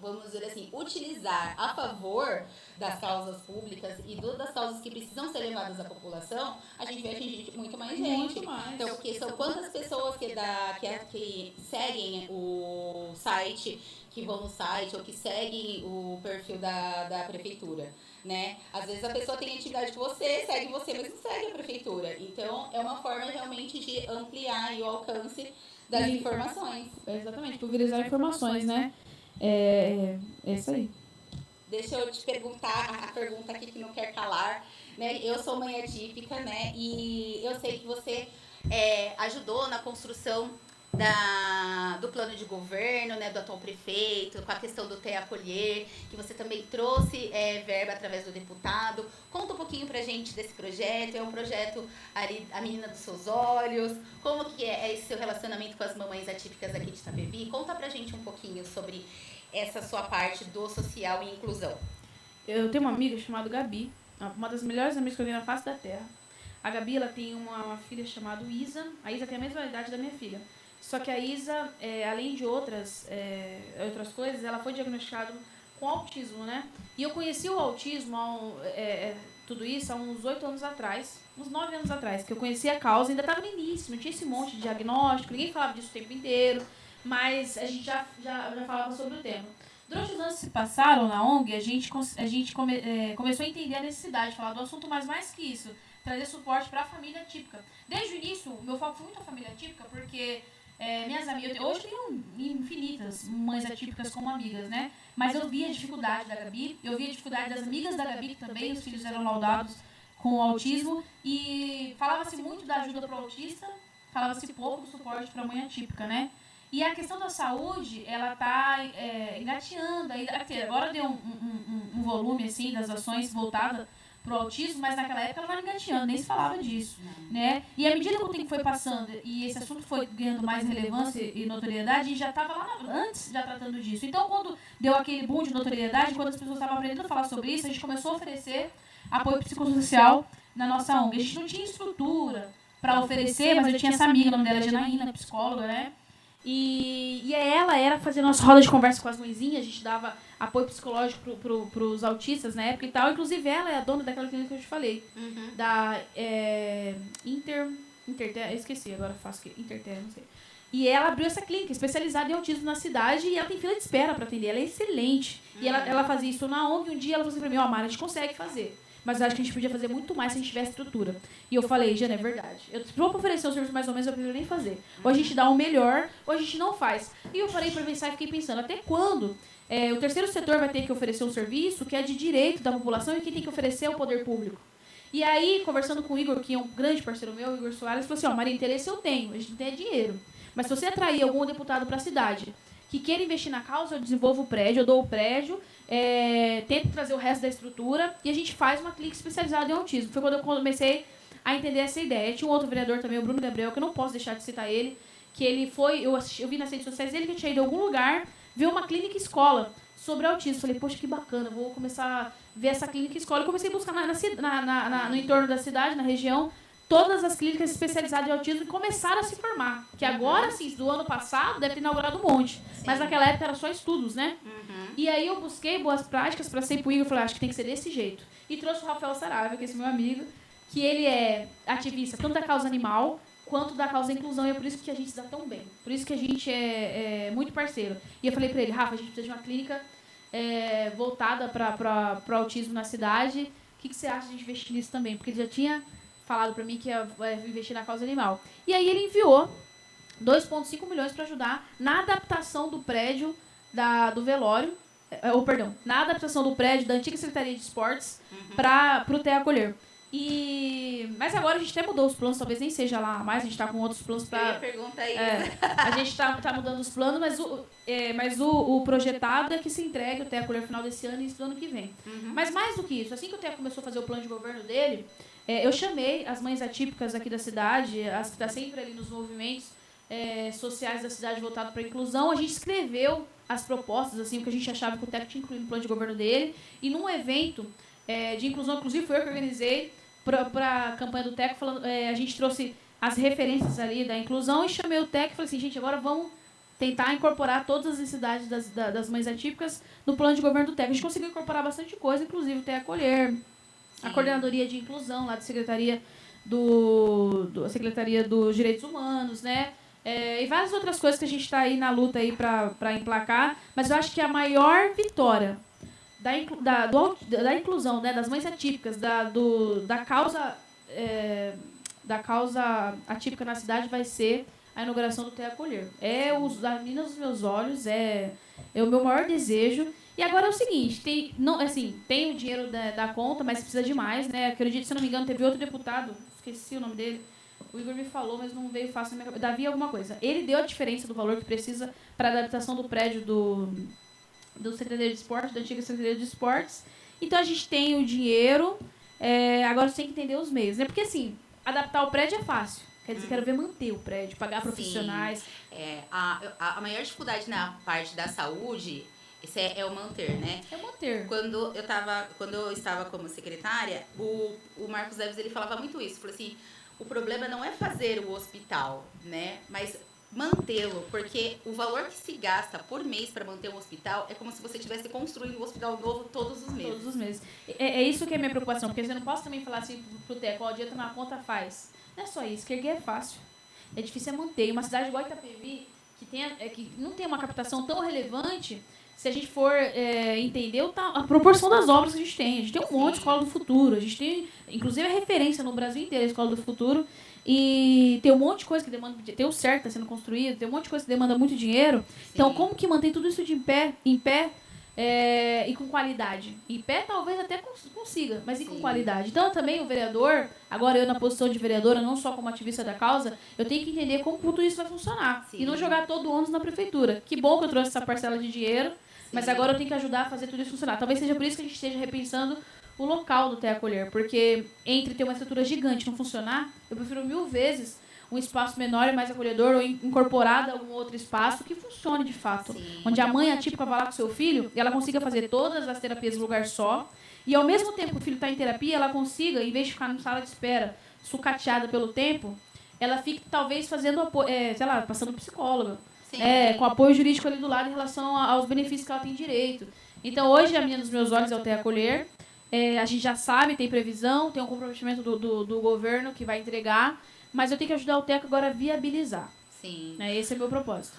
vamos dizer assim, utilizar a favor das causas públicas e das causas que precisam ser levadas à população, a gente vai atingir muito mais gente. Muito mais. Então, porque são quantas pessoas que seguem o site, que vão no site ou que seguem o perfil da prefeitura, né? Às vezes a pessoa tem atividade com você, segue você, mas não segue a prefeitura. Então, é uma forma realmente de ampliar o alcance das informações. Exatamente, pulverizar informações, né? É isso aí. Deixa eu te perguntar a pergunta aqui que não quer calar, né? Eu sou mãe atípica, né? E eu sei que você ajudou na construção do plano de governo, né, do atual prefeito, com a questão do Ter Acolher, que você também trouxe verba através do deputado. Conta um pouquinho pra gente desse projeto. É um projeto ali, A Menina dos Seus Olhos. Como que é esse seu relacionamento com as mamães atípicas aqui de Itapevi? Conta pra gente um pouquinho sobre essa sua parte do social e inclusão. Eu tenho uma amiga chamada Gabi, uma das melhores amigas que eu tenho na face da Terra. A Gabi, ela tem uma filha chamada Isa. A Isa tem a mesma idade da minha filha. Só que a Isa, além de outras coisas, ela foi diagnosticada com autismo, né? E eu conheci o autismo, tudo isso, há uns 8 anos atrás, uns 9 anos atrás, que eu conheci a causa, ainda estava no início, não tinha esse monte de diagnóstico, ninguém falava disso o tempo inteiro, mas a gente já falava sobre o tema. Durante os anos que se passaram na ONG, a gente começou a entender a necessidade de falar do assunto, mas mais que isso, trazer suporte para a família típica. Desde o início, meu foco foi muito a família típica, porque minhas amigas, hoje eu tenho infinitas mães atípicas como amigas, né? Mas eu via a dificuldade da Gabi, eu via a dificuldade das amigas da Gabi, que também os filhos eram laudados com o autismo, e falava-se muito da ajuda para o autista, falava-se pouco do suporte para a mãe atípica, né? E a questão da saúde, ela está engateando, agora deu um volume assim, das ações voltadas pro autismo, mas naquela época ela estava engateando, nem se falava disso, né? E à medida que o tempo foi passando e esse assunto foi ganhando mais relevância e notoriedade, a gente já estava lá antes já tratando disso. Então, quando deu aquele boom de notoriedade, quando as pessoas estavam aprendendo a falar sobre isso, a gente começou a oferecer apoio psicossocial na nossa ONG. A gente não tinha estrutura para oferecer, mas eu tinha essa amiga, o nome dela é Janaína, psicóloga, né? E ela era fazendo nossa roda de conversa com as mãezinhas, a gente dava apoio psicológico pros autistas na época e tal. Inclusive, ela é a dona daquela clínica que eu te falei. Da eu esqueci, agora faço que Interterra, não sei. E ela abriu essa clínica especializada em autismo na cidade e ela tem fila de espera para atender. Ela é excelente. E ela fazia isso na ONG. Um dia ela falou assim pra mim, Mara, a gente consegue fazer. Mas eu acho que a gente podia fazer muito mais se a gente tivesse estrutura. E eu falei, Jana, é verdade. Se for oferecer um serviço mais ou menos, eu prefiro nem fazer. Ou a gente dá o melhor, ou a gente não faz. E eu parei pra pensar e fiquei pensando, até quando o terceiro setor vai ter que oferecer um serviço que é de direito da população e quem tem que oferecer é o poder público. E aí, conversando com o Igor, que é um grande parceiro meu, o Igor Soares, falou assim, Maria, interesse eu tenho, a gente não tem dinheiro. Mas se você atrair algum deputado para a cidade que queira investir na causa, eu desenvolvo o prédio, eu dou o prédio, tento trazer o resto da estrutura e a gente faz uma clínica especializada em autismo. Foi quando eu comecei a entender essa ideia. Tinha um outro vereador também, o Bruno Gabriel, que eu não posso deixar de citar ele, que ele foi, eu vi nas redes sociais dele que tinha ido em algum lugar ver uma clínica escola sobre autismo. Falei, poxa, que bacana, vou começar a ver essa clínica escola. E comecei a buscar no entorno da cidade, na região, todas as clínicas especializadas em autismo começaram a se formar. Que agora, sim, do ano passado, deve ter inaugurado um monte. Sim. Mas naquela época era só estudos, né? E aí eu busquei boas práticas para ser pro Igor. Falei, acho que tem que ser desse jeito. E trouxe o Rafael Saraiva, que é esse meu amigo, que ele é ativista tanto da causa animal quanto da causa da inclusão. E é por isso que a gente se dá tão bem. Por isso que a gente é muito parceiro. E eu falei para ele, Rafa, a gente precisa de uma clínica voltada para o autismo na cidade. O que você acha de a gente investir nisso também? Porque ele já tinha falado para mim que ia investir na causa animal. E aí ele enviou 2,5 milhões para ajudar na adaptação do prédio do velório, na adaptação do prédio da antiga Secretaria de Esportes para o TEA Acolher. Mas agora a gente até mudou os planos, talvez nem seja lá mais, a gente está com outros planos para... Pergunta aí. A gente está mudando os planos, mas o projetado é que se entregue o TEA Acolher no final desse ano e isso do ano que vem. Mas mais do que isso, assim que o TEA começou a fazer o plano de governo dele, eu chamei as mães atípicas aqui da cidade, as que estão sempre ali nos movimentos sociais da cidade voltados para a inclusão. A gente escreveu as propostas, assim, o que a gente achava que o TEC tinha incluído no plano de governo dele. E num evento de inclusão, inclusive foi eu que organizei para a campanha do TEC, a gente trouxe as referências ali da inclusão e chamei o TEC e falei assim, gente, agora vamos tentar incorporar todas as necessidades das mães atípicas no plano de governo do TEC. A gente conseguiu incorporar bastante coisa, inclusive o TEC Acolher, a coordenadoria de inclusão lá da Secretaria Secretaria dos Direitos Humanos, né? E várias outras coisas que a gente está aí na luta aí para emplacar. Mas eu acho que a maior vitória da inclusão, né, das mães atípicas, da causa atípica na cidade vai ser a inauguração do TEA Acolher. A menina dos meus olhos, é o meu maior desejo. E agora é o seguinte, tem o dinheiro da conta, mas precisa de mais, né? Acredito, se não me engano, teve outro deputado, esqueci o nome dele, o Igor me falou, mas não veio fácil na minha cabeça. Davi alguma coisa. Ele deu a diferença do valor que precisa para a adaptação do prédio do Secretaria de Esportes, da antiga Secretaria de Esportes. Então a gente tem o dinheiro, agora você tem que entender os meios, né? Porque assim, adaptar o prédio é fácil. Quer dizer, quero ver manter o prédio, pagar profissionais. A maior dificuldade na parte da saúde, esse é o manter, né? É o manter. Quando eu estava como secretária, o Marcos Neves, ele falava muito isso. Falou assim, o problema não é fazer o hospital, né? Mas mantê-lo, porque o valor que se gasta por mês para manter um hospital é como se você estivesse construindo um hospital novo todos os meses. Todos os meses. É isso que é a minha preocupação, porque você não posso também falar assim pro TEC, o dinheiro tá na conta, faz. Não é só isso, que erguer é fácil. É difícil manter. E uma cidade igual Itapevi, que não tem uma captação tão relevante, se a gente for entender a proporção das obras que a gente tem. A gente tem um monte de Escola do Futuro. A gente tem, inclusive, a referência no Brasil inteiro, a Escola do Futuro. E tem um monte de coisa que demanda... Tem o certo que está sendo construído, tem um monte de coisa que demanda muito dinheiro. Sim. Então, como que mantém tudo isso em pé e com qualidade? Em pé, talvez até consiga, mas e com qualidade? Então, também o vereador, agora eu na posição de vereadora, não só como ativista da causa, eu tenho que entender como tudo isso vai funcionar. Sim. E não jogar todo o ônus na prefeitura. Que bom que eu trouxe essa parcela de dinheiro, mas agora eu tenho que ajudar a fazer tudo isso funcionar. Talvez seja por isso que a gente esteja repensando o local do Té Acolher, porque entre ter uma estrutura gigante e não funcionar, eu prefiro 1000 vezes um espaço menor e mais acolhedor ou incorporado a um outro espaço que funcione de fato. Sim. Onde a mãe atípica vai lá com o seu filho e ela consiga fazer todas as terapias em lugar só e ao mesmo tempo que o filho está em terapia, ela consiga, em vez de ficar numa sala de espera sucateada pelo tempo, ela fique talvez fazendo sei lá, passando psicóloga. Com apoio jurídico ali do lado em relação aos benefícios que ela tem direito. Então hoje a menina dos meus olhos é o Té Acolher. A gente já sabe, tem previsão, tem um comprometimento do governo que vai entregar, mas eu tenho que ajudar o Teco agora a viabilizar. Sim. Esse é o meu propósito.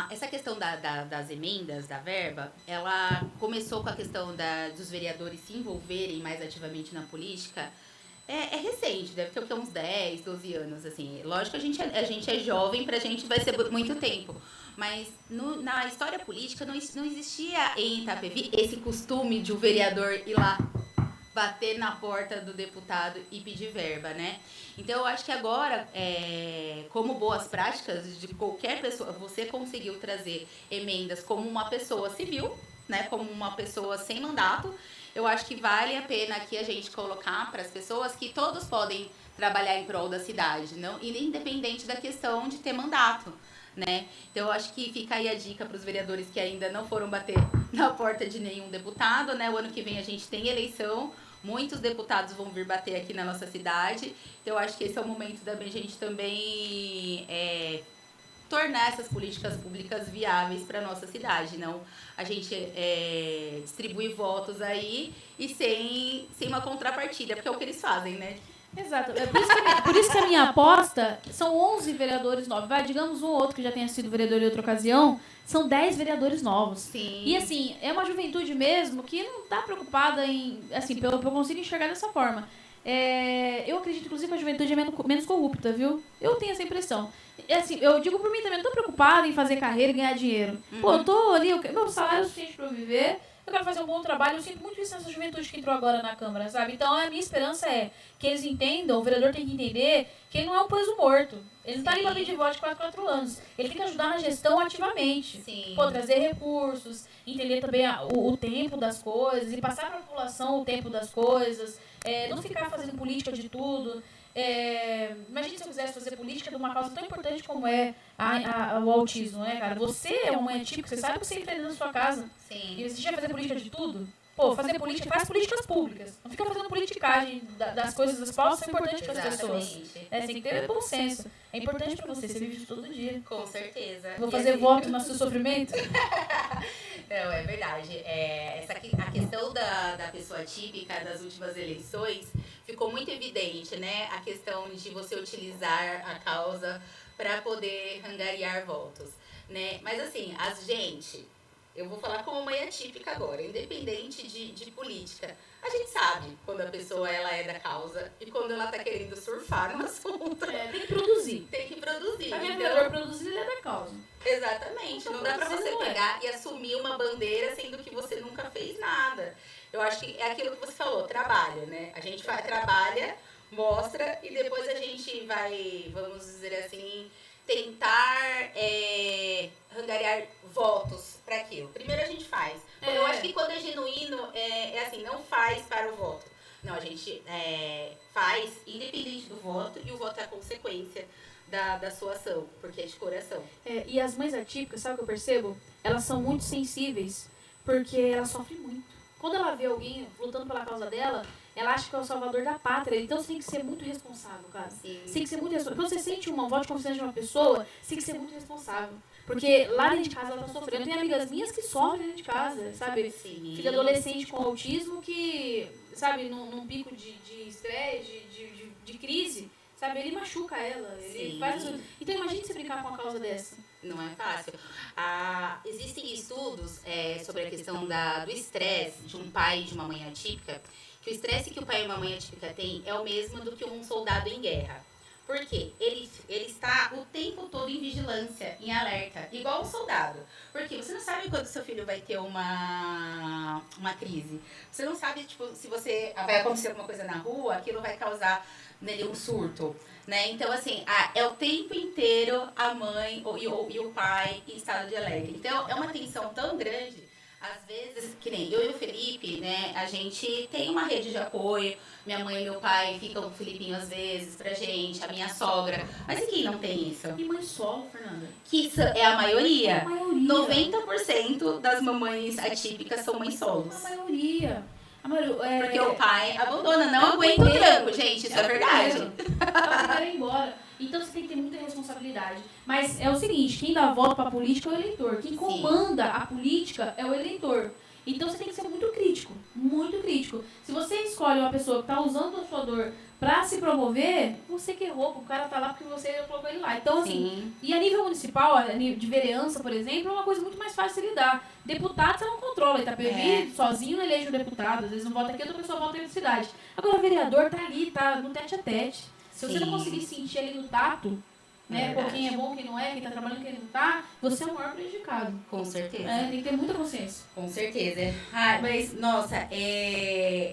Essa questão das emendas, da verba, ela começou com a questão dos vereadores se envolverem mais ativamente na política. É recente, deve ter uns 10, 12 anos, assim. Lógico que a gente é jovem, pra gente vai ser muito tempo. Mas na história política não existia em Itapevi esse costume de o vereador ir lá bater na porta do deputado e pedir verba, né? Então, eu acho que agora, como boas práticas de qualquer pessoa, você conseguiu trazer emendas como uma pessoa civil, né? Como uma pessoa sem mandato. Eu acho que vale a pena aqui a gente colocar para as pessoas que todos podem trabalhar em prol da cidade, não, independente da questão de ter mandato, né? Então, eu acho que fica aí a dica para os vereadores que ainda não foram bater na porta de nenhum deputado, né? O ano que vem a gente tem eleição, muitos deputados vão vir bater aqui na nossa cidade, então eu acho que esse é o momento da gente também tornar essas políticas públicas viáveis para a nossa cidade, não a gente distribuir votos aí e sem uma contrapartida, porque é o que eles fazem, né? Exato. Por isso que a minha aposta são 11 vereadores novos. Digamos um ou outro que já tenha sido vereador em outra ocasião, são 10 vereadores novos. Sim. E assim, é uma juventude mesmo que não está preocupada em... Assim, eu consigo enxergar dessa forma. Eu acredito, inclusive, que a juventude é menos corrupta, viu? Eu tenho essa impressão. Assim, eu digo por mim também, não tô preocupada em fazer carreira e ganhar dinheiro. Uhum. Pô, eu tô ali, meu salário é suficiente pra eu viver, eu quero fazer um bom trabalho, eu sinto muito isso nessa juventude que entrou agora na Câmara, sabe? Então, a minha esperança é que eles entendam, o vereador tem que entender que ele não é um peso morto. Ele não tá ali pra pedir voto de 4 anos. Ele tem que ajudar na gestão ativamente. Sim. Pô, trazer recursos, entender também o tempo das coisas e passar pra população o tempo das coisas, não ficar fazendo política de tudo. Imagina se eu quisesse fazer política de uma causa tão importante como o autismo, né, cara? Você é uma mãe típica, você sabe que você enfrenta na sua casa. Sim. E você já fazer política de tudo? Pô, fazer política, faz políticas públicas. Não fica fazendo politicagem das coisas das pautas são importantes para as pessoas. Você tem que ter bom senso. É importante para você vive isso todo dia. Com certeza. Vou fazer voto no seu sofrimento? Não, é verdade. A questão da pessoa típica das últimas eleições ficou muito evidente, né? A questão de você utilizar a causa para poder angariar votos, né? Mas assim, eu vou falar como mãe atípica agora, independente de política. A gente sabe quando a pessoa ela é da causa e quando ela tá querendo surfar no assunto. Tem que produzir. Tem que produzir. A vereador produzir, ele é da causa. Exatamente. Não dá pra você pegar e assumir uma bandeira sendo que você nunca fez nada. Eu acho que é aquilo que você falou, trabalho, né? A gente trabalha, mostra e depois a gente vai, vamos dizer assim, tentar angariar votos para aquilo. Primeiro a gente faz. Eu acho que quando é genuíno, assim, não faz para o voto. Não, a gente faz independente do voto e o voto é a consequência da sua ação, porque é de coração. E as mães atípicas, sabe o que eu percebo? Elas são muito sensíveis, porque elas sofrem muito. Quando ela vê alguém lutando pela causa dela, ela acha que é o salvador da pátria. Então você tem que ser muito responsável, cara. Sim. Você tem que ser muito responsável. Quando você sente um voto de confiança de uma pessoa, você tem que ser muito responsável. Porque lá dentro de casa ela tá sofrendo. Eu tenho amigas minhas que sofrem dentro de casa, sabe? Sim. Filha adolescente com autismo que, sabe, num pico de estresse, de crise, sabe? Ele machuca ela, ele faz... Então imagine você brincar com uma causa dessa. Não é fácil. Existem estudos sobre a questão do estresse de um pai e de uma mãe atípica, que o estresse que o pai e uma mãe atípica têm é o mesmo do que um soldado em guerra. Por quê? Ele está o tempo todo em vigilância, em alerta, igual um soldado. Porque você não sabe quando seu filho vai ter uma crise. Você não sabe, tipo, se vai acontecer alguma coisa na rua, aquilo vai causar nele um surto, né? Então, assim, é o tempo inteiro a mãe e o pai em estado de alerta. Então, é uma tensão tão grande. Às vezes, que nem eu e o Felipe, né, a gente tem uma rede de apoio. Minha mãe e meu pai ficam com o Felipinho às vezes pra gente, a minha sogra. Mas e quem não tem isso? E mãe solo, Fernanda? Que isso é a maioria. A maioria. 90% das mamães atípicas são mães solos. A maioria. Porque o pai abandona, não aguenta o tranco, gente, isso é verdade. Ela quer ir embora. Então você tem que ter muita responsabilidade. Mas é o seguinte, quem dá voto pra política é o eleitor. Quem comanda a política é o eleitor. Então você tem que ser muito crítico. Muito crítico. Se você escolhe uma pessoa que tá usando a sua dor pra se promover, você que errou, o cara tá lá porque você colocou ele lá. Então, assim, e a nível municipal, a nível de vereança, por exemplo, é uma coisa muito mais fácil de lidar. Deputado você não controla, Itapevi sozinho não elege um deputado, às vezes não vota aqui, outra pessoa vota em outra cidade. Agora o vereador tá ali, tá no tete a tete. Se você não conseguir sentir ali no tato, né, por quem é bom, quem não é, quem tá trabalhando, quem não tá, você é o maior prejudicado. Com certeza. Tem que ter muita consciência. Com certeza. Mas, nossa,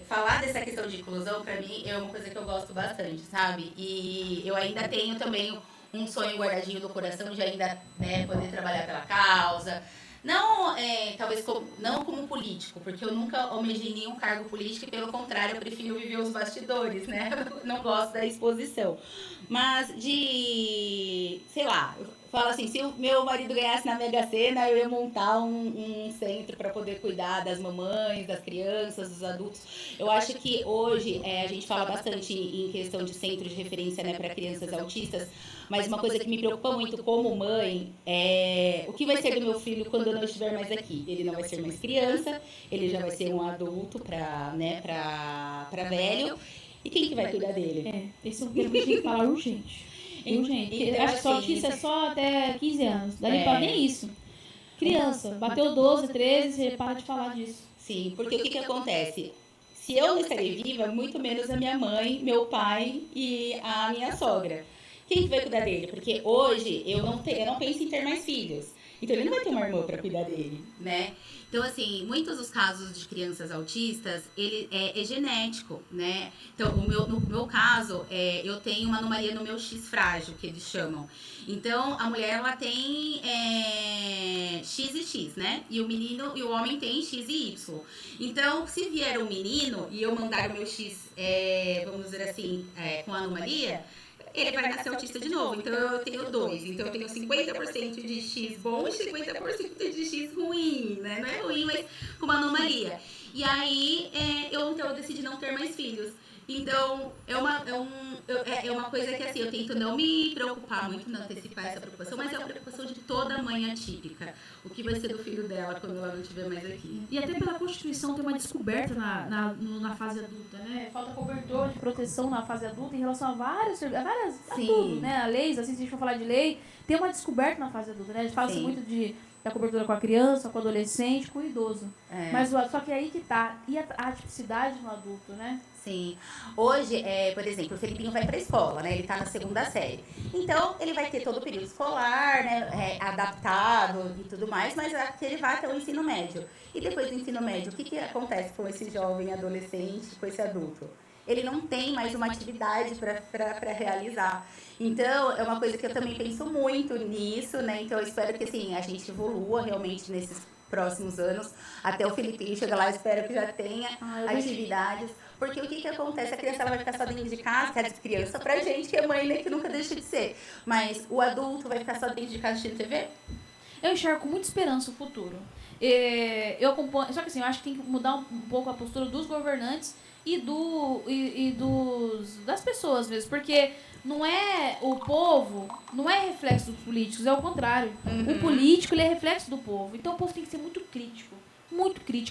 falar dessa questão de inclusão, pra mim, é uma coisa que eu gosto bastante, sabe? E eu ainda tenho também um sonho guardadinho do coração de ainda, né, poder trabalhar pela causa. Não, talvez não como político, porque eu nunca almejei nenhum cargo político e, pelo contrário, eu prefiro viver os bastidores, né? Eu não gosto da exposição. Mas sei lá, eu falo assim, se o meu marido ganhasse na Mega Sena, eu ia montar um centro para poder cuidar das mamães, das crianças, dos adultos. Eu acho que hoje a gente fala bastante em questão de centro de referência, né, para crianças autistas, mas uma coisa que me preocupa muito como mãe é o que vai ser do meu filho quando eu não estiver mais aqui. Ele não vai ser mais criança, ele já vai ser um adulto para velho. E quem que vai cuidar dele? Esse é um termo que a gente tem que falar urgente. Urgente. Acho que isso é só até 15 anos. Daí para nem isso. Criança, bateu 12, 13, você para de falar disso. Sim, porque o que acontece? Se eu não estarei viva, muito menos a minha mãe, meu pai e a minha sogra. Quem que vai cuidar dele? Porque hoje eu não penso em ter mais filhos. Então ele não vai ter uma irmã para cuidar dele, né? Então, assim, muitos dos casos de crianças autistas, ele é genético, né? Então, no meu caso, eu tenho uma anomalia no meu X frágil, que eles chamam. Então, a mulher, ela tem X e X, né? E o menino e o homem tem X e Y. Então, se vier um menino e eu mandar o meu X, vamos dizer assim, com anomalia, ele vai nascer autista de novo. Então, eu tenho 2. Então, eu tenho 50% de X bom e 50% de X ruim, né? Não é ruim, mas com uma anomalia. E aí, eu decidi não ter mais filhos. Então, é uma coisa que, assim, eu tento não me preocupar muito, não antecipar essa preocupação, mas é uma preocupação de toda mãe atípica. O que vai ser do filho dela quando ela não estiver mais aqui. E até pela Constituição tem uma descoberta na fase adulta, né? Falta cobertor de proteção na fase adulta em relação a várias a tudo, né? A leis, assim, se a gente for falar de lei, tem uma descoberta na fase adulta, né? A gente fala muito da cobertura com a criança, com o adolescente, com o idoso. Mas só que aí que tá. E a atipicidade no adulto, né? Sim. Hoje, por exemplo, o Felipinho vai para a escola, né? Ele está na 2ª série. Então, ele vai ter todo o período escolar, né? Adaptado e tudo mais, mas ele vai até o ensino médio. E depois do ensino médio, o que acontece com esse jovem adolescente, com esse adulto? Ele não tem mais uma atividade para realizar. Então, é uma coisa que eu também penso muito nisso, né? Então, eu espero que, assim, a gente evolua realmente nesses próximos anos. Até o Felipinho chegar lá, eu espero que já tenha atividades. Porque o que acontece? A criança ela vai ficar só dentro de casa, que é de criança pra gente, que é mãe, né, que nunca deixa de ser. Mas o adulto vai ficar só dentro de casa assistindo TV? Eu enxergo com muita esperança o futuro. Eu acompanho, só que assim, eu acho que tem que mudar um pouco a postura dos governantes das pessoas mesmo, porque não é o povo, não é reflexo dos políticos, é o contrário. O político, ele é reflexo do povo. Então o povo tem que ser muito crítico,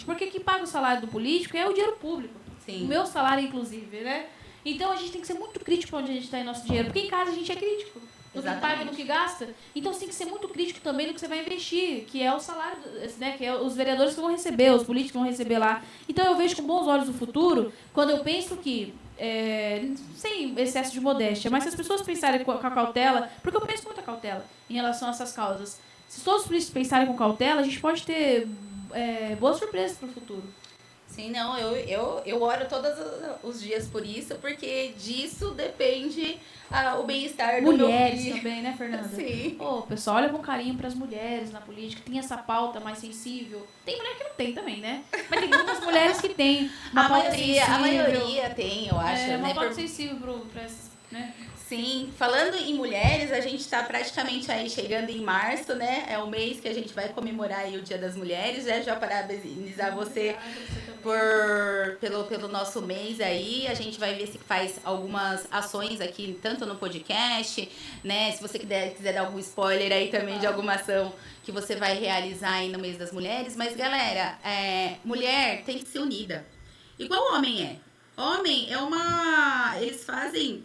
porque quem paga o salário do político é o dinheiro público. Sim. O meu salário, inclusive, né? Então a gente tem que ser muito crítico onde a gente está em nosso dinheiro, porque em casa a gente é crítico. No que paga, no que gasta. Então você tem que ser muito crítico também no que você vai investir, que é o salário, né, que é os vereadores que vão receber, os políticos que vão receber lá. Então eu vejo com bons olhos o futuro, quando eu penso que, sem excesso de modéstia, mas se as pessoas pensarem com a cautela, porque eu penso com muita cautela em relação a essas causas, se todos os políticos pensarem com cautela, a gente pode ter boas surpresas para o futuro. Sim, não, eu oro todos os dias por isso, porque disso depende o bem-estar do meu filho. Mulheres também, né, Fernanda? Sim. O pessoal olha com carinho para as mulheres na política, tem essa pauta mais sensível. Tem mulher que não tem também, né? Mas tem muitas mulheres que têm uma pauta sensível. A maioria tem, eu acho. Uma pauta sensível para essas, né? Sim, falando em mulheres, a gente está praticamente aí chegando em março, né? É o mês que a gente vai comemorar aí o Dia das Mulheres, né? Já parabenizar você pelo nosso mês aí. A gente vai ver se faz algumas ações aqui, tanto no podcast, né? Se você quiser dar algum spoiler aí também de alguma ação que você vai realizar aí no mês das mulheres. Mas, galera, mulher tem que ser unida. Igual homem é. Homem é eles fazem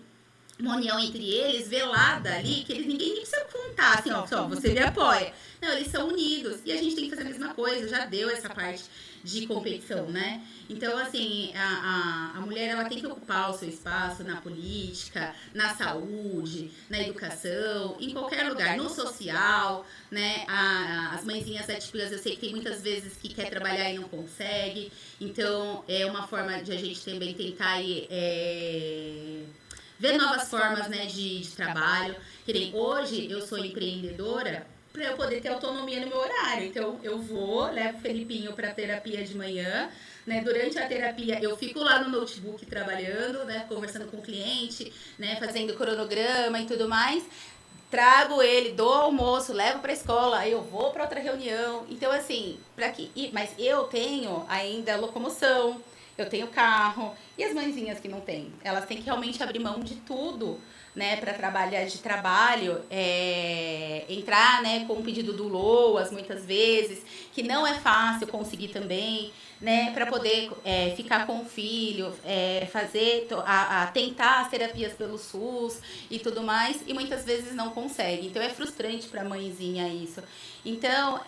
uma união entre eles, velada ali, que ninguém nem precisa contar, assim, ó, você me apoia. Não, eles são unidos. E a gente tem que fazer a mesma coisa, já deu essa parte de competição, né? Então, assim, a mulher, ela tem que ocupar o seu espaço na política, na saúde, na educação, em qualquer lugar, no social, né? As mãezinhas atípicas, eu sei que tem muitas vezes que quer trabalhar e não consegue. Então, é uma forma de a gente também tentar ver novas formas, né, de trabalho. Que nem hoje eu sou empreendedora para eu poder ter autonomia no meu horário. Então eu levo o Felipinho para terapia de manhã, né? Durante a terapia eu fico lá no notebook trabalhando, né, conversando com o cliente, né, fazendo cronograma e tudo mais. Trago ele, dou almoço, levo para a escola, aí eu vou para outra reunião. Então assim, mas eu tenho ainda locomoção. Eu tenho carro. E as mãezinhas que não têm? Elas têm que realmente abrir mão de tudo, né? Para trabalhar de trabalho. Entrar, né, com o pedido do LOAS, muitas vezes. Que não é fácil conseguir também, né? Para poder ficar com o filho. Tentar as terapias pelo SUS e tudo mais. E muitas vezes não consegue. Então é frustrante para a mãezinha isso. Então,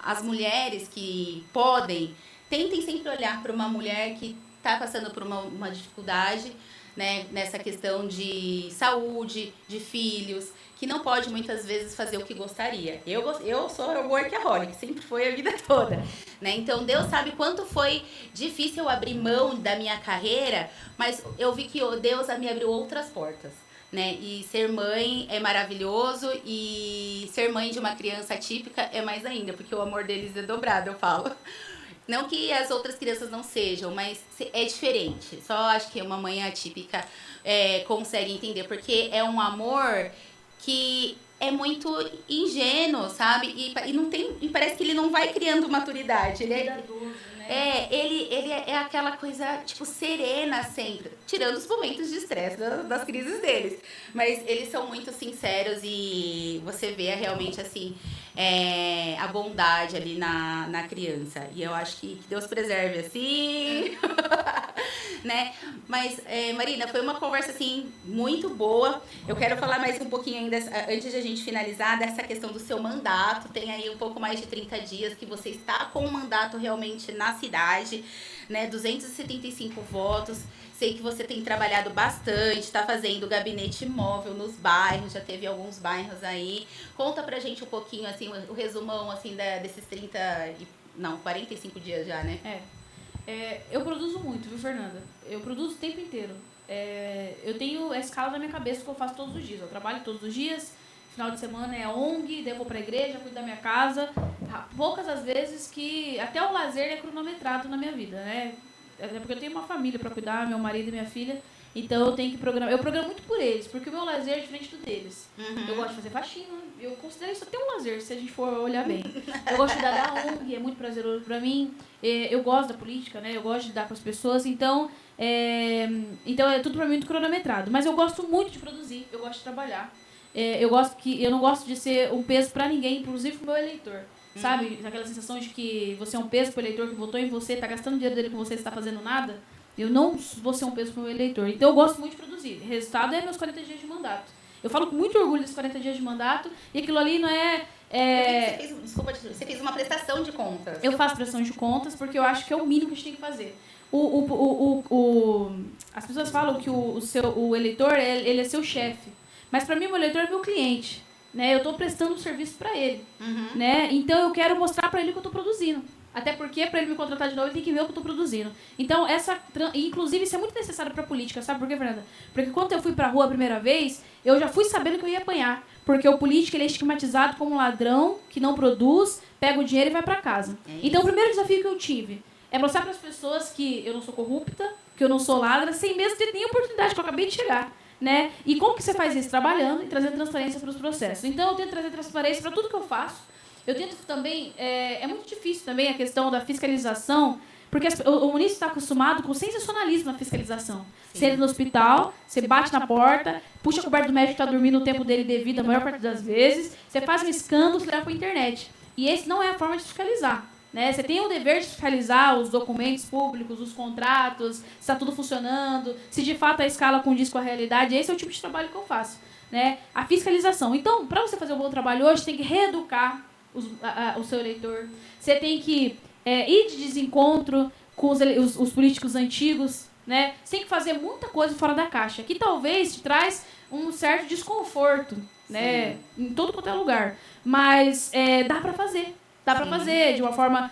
as mulheres que podem... Tentem sempre olhar para uma mulher que está passando por uma dificuldade, né, nessa questão de saúde, de filhos, que não pode muitas vezes fazer o que gostaria. Eu sou workaholic, sempre foi a vida toda, né? Então Deus sabe quanto foi difícil eu abrir mão da minha carreira, mas eu vi que Deus me abriu outras portas. Né? E ser mãe é maravilhoso, e ser mãe de uma criança atípica é mais ainda, porque o amor deles é dobrado, eu falo. Não que as outras crianças não sejam, mas é diferente. Só acho que uma mãe atípica consegue entender, porque é um amor que é muito ingênuo, sabe? E parece que ele não vai criando maturidade. Ele ele é aquela coisa, tipo, serena sempre. Tirando os momentos de estresse das crises deles. Mas eles são muito sinceros e você vê realmente, assim, a bondade ali na criança. E eu acho que Deus preserve, assim... né? Mas, Marina, foi uma conversa, assim, muito boa. Eu quero falar mais um pouquinho ainda, antes de a gente finalizar, dessa questão do seu mandato. Tem aí um pouco mais de 30 dias que você está com o mandato realmente na cidade, né? 275 votos. Sei que você tem trabalhado bastante, está fazendo gabinete móvel nos bairros, já teve alguns bairros aí. Conta pra gente um pouquinho, assim, o resumão, assim, desses 45 dias já, né? Eu produzo muito, viu, Fernanda? Eu produzo o tempo inteiro. Eu tenho a escala na minha cabeça que eu faço todos os dias. Eu trabalho todos os dias, final de semana é ONG, daí eu vou pra igreja, cuido da minha casa. Poucas as vezes que até o lazer é cronometrado na minha vida, né? Até porque eu tenho uma família pra cuidar, meu marido e minha filha. Então eu tenho que programar. Eu programo muito por eles, porque o meu lazer é diferente do deles. Uhum. Eu gosto de fazer faxina, eu considero isso até um lazer, se a gente for olhar bem. Eu gosto de dar da ONG, é muito prazeroso pra mim. Eu gosto da política, né? Eu gosto de lidar com as pessoas, então é tudo pra mim muito cronometrado. Mas eu gosto muito de produzir, eu gosto de trabalhar. Eu não gosto de ser um peso pra ninguém, inclusive pro meu eleitor. Sabe? Aquela sensação de que você é um peso pro eleitor que votou em você, tá gastando dinheiro dele com você e está fazendo nada. Eu não vou ser um peso para o meu eleitor. Então, eu gosto muito de produzir. O resultado é meus 40 dias de mandato. Eu falo com muito orgulho desses 40 dias de mandato e aquilo ali não é... Você fez uma prestação de contas. Eu faço prestação de contas porque eu acho que é o mínimo que a gente tem que fazer. As pessoas falam que o eleitor ele é seu chefe. Mas, para mim, o meu eleitor é meu cliente. Né? Eu estou prestando um serviço para ele. Né? Então, eu quero mostrar para ele o que eu estou produzindo. Até porque, para ele me contratar de novo, ele tem que ver o que eu estou produzindo. Então, inclusive, isso é muito necessário para a política. Sabe por quê, Fernanda? Porque quando eu fui para a rua a primeira vez, eu já fui sabendo que eu ia apanhar. Porque o político ele é estigmatizado como um ladrão, que não produz, pega o dinheiro e vai para casa. Então, o primeiro desafio que eu tive é mostrar para as pessoas que eu não sou corrupta, que eu não sou ladra, sem mesmo ter nem oportunidade, que eu acabei de chegar. Né? E como que você faz isso? Trabalhando e trazendo transparência para os processos. Então, eu tento trazer transparência para tudo que eu faço. Eu tento também... É muito difícil também a questão da fiscalização, porque o munícipe está acostumado com sensacionalismo na fiscalização. Você entra no hospital, você bate na porta, puxa a coberta do médico que está dormindo no tempo dele devido a maior parte das vezes, você faz um escândalo, você leva para a internet. E esse não é a forma de fiscalizar. Né? Você tem o dever de fiscalizar os documentos públicos, os contratos, se está tudo funcionando, se de fato a escala condiz com a realidade. Esse é o tipo de trabalho que eu faço. Né? A fiscalização. Então, para você fazer um bom trabalho hoje, você tem que reeducar o seu eleitor. Você tem que ir de desencontro com os políticos antigos. Né? Você tem que fazer muita coisa fora da caixa, que talvez te traz um certo desconforto, né? Em todo quanto é lugar. Mas dá para fazer. Dá para fazer de uma forma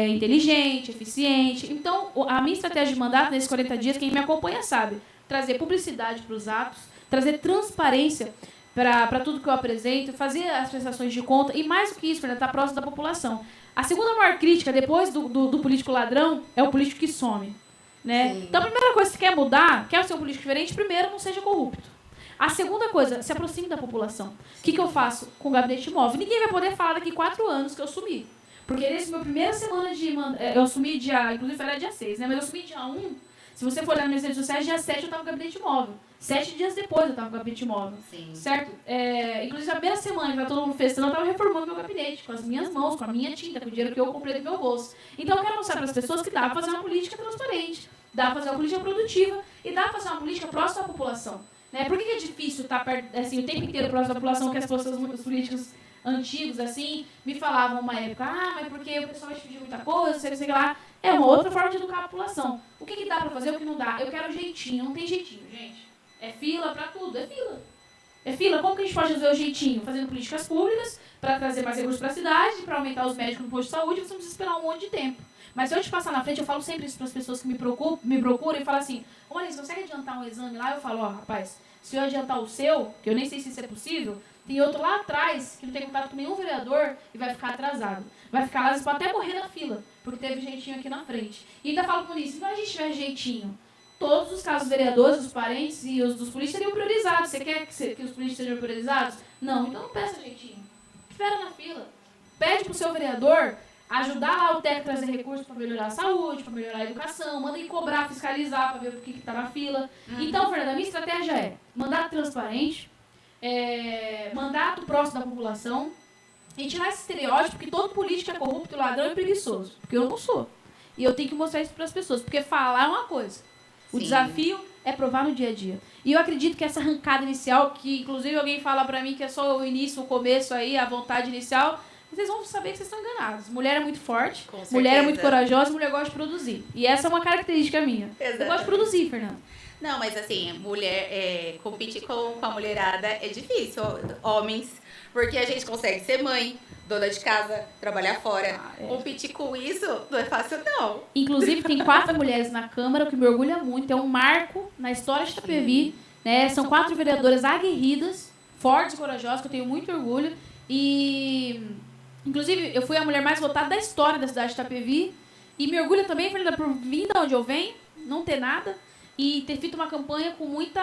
inteligente, eficiente. Então, a minha estratégia de mandato nesses 40 dias, quem me acompanha sabe, trazer publicidade para os atos, trazer transparência para tudo que eu apresento, fazer as prestações de conta e, mais do que isso, para estar próximo da população. A segunda maior crítica, depois do político ladrão, é o político que some. Né? Então, a primeira coisa que você quer mudar, quer ser um político diferente, primeiro, não seja corrupto. A segunda coisa, se aproxime da população. O que eu faço com o gabinete móvel? Ninguém vai poder falar daqui 4 anos que eu sumi. Porque nesse meu primeira semana de eu assumi inclusive era dia 6, né? Mas eu assumi dia 1. Se você for olhar nas minhas redes sociais, dia 7 eu estava no gabinete móvel. 7 dias depois eu estava no gabinete móvel. Certo? Inclusive a primeira semana que estava todo mundo festando, eu estava reformando meu gabinete com as minhas mãos, com a minha tinta, com o dinheiro que eu comprei do meu bolso. Então eu quero mostrar para as pessoas que dá para fazer uma política transparente, dá para fazer uma política produtiva e dá para fazer uma política próxima à população. Né? Por que é difícil estar perto, assim, o tempo inteiro próximo da população, que os políticos antigos assim, me falavam uma época, mas porque o pessoal vai te pedir muita coisa, sei lá. É uma outra forma de educar a população. O que dá para fazer, o que não dá? Eu quero jeitinho, não tem jeitinho, gente. É fila para tudo, é fila. É fila. Como que a gente pode fazer o jeitinho? Fazendo políticas públicas para trazer mais recursos para a cidade, para aumentar os médicos no posto de saúde, você não precisa esperar um monte de tempo. Mas se eu te passar na frente, eu falo sempre isso para as pessoas que me procuram e falam assim, olha, você consegue adiantar um exame lá? Eu falo, rapaz, se eu adiantar o seu, que eu nem sei se isso é possível, tem outro lá atrás que não tem contato com nenhum vereador e vai ficar atrasado. Vai ficar lá, você pode até morrer na fila, porque teve jeitinho aqui na frente. E ainda falo com isso, se a gente tiver jeitinho, todos os casos dos vereadores, dos parentes e os dos políticos seriam priorizados. Você quer que os políticos sejam priorizados? Não, então não peça jeitinho. Espera na fila. Pede pro seu vereador ajudar lá o TEC a trazer recursos para melhorar a saúde, para melhorar a educação, manda ele cobrar, fiscalizar para ver o que está na fila. Então, Fernanda, a minha estratégia é mandato transparente, mandato próximo da população e tirar esse estereótipo que todo político é corrupto, ladrão e preguiçoso. Porque eu não sou. E eu tenho que mostrar isso para as pessoas, porque falar é uma coisa. O desafio é provar no dia a dia. E eu acredito que essa arrancada inicial, que inclusive alguém fala para mim que é só o início, o começo aí, a vontade inicial, vocês vão saber que vocês estão enganados. Mulher é muito forte, mulher é muito corajosa, mulher gosta de produzir. E essa é uma característica minha. Exatamente. Eu gosto de produzir, Fernanda. Não, mas assim, mulher, competir com a mulherada é difícil. Homens, porque a gente consegue ser mãe, dona de casa, trabalhar fora. Competir com isso não é fácil, não. Inclusive, tem 4 mulheres na Câmara, o que me orgulha muito. É um marco na história de Itapevi. Né? São 4 vereadoras aguerridas, fortes e corajosas, que eu tenho muito orgulho. E, inclusive, eu fui a mulher mais votada da história da cidade de Itapevi. E me orgulha também, Fernanda, por vir de onde eu venho, não ter nada. E ter feito uma campanha com muito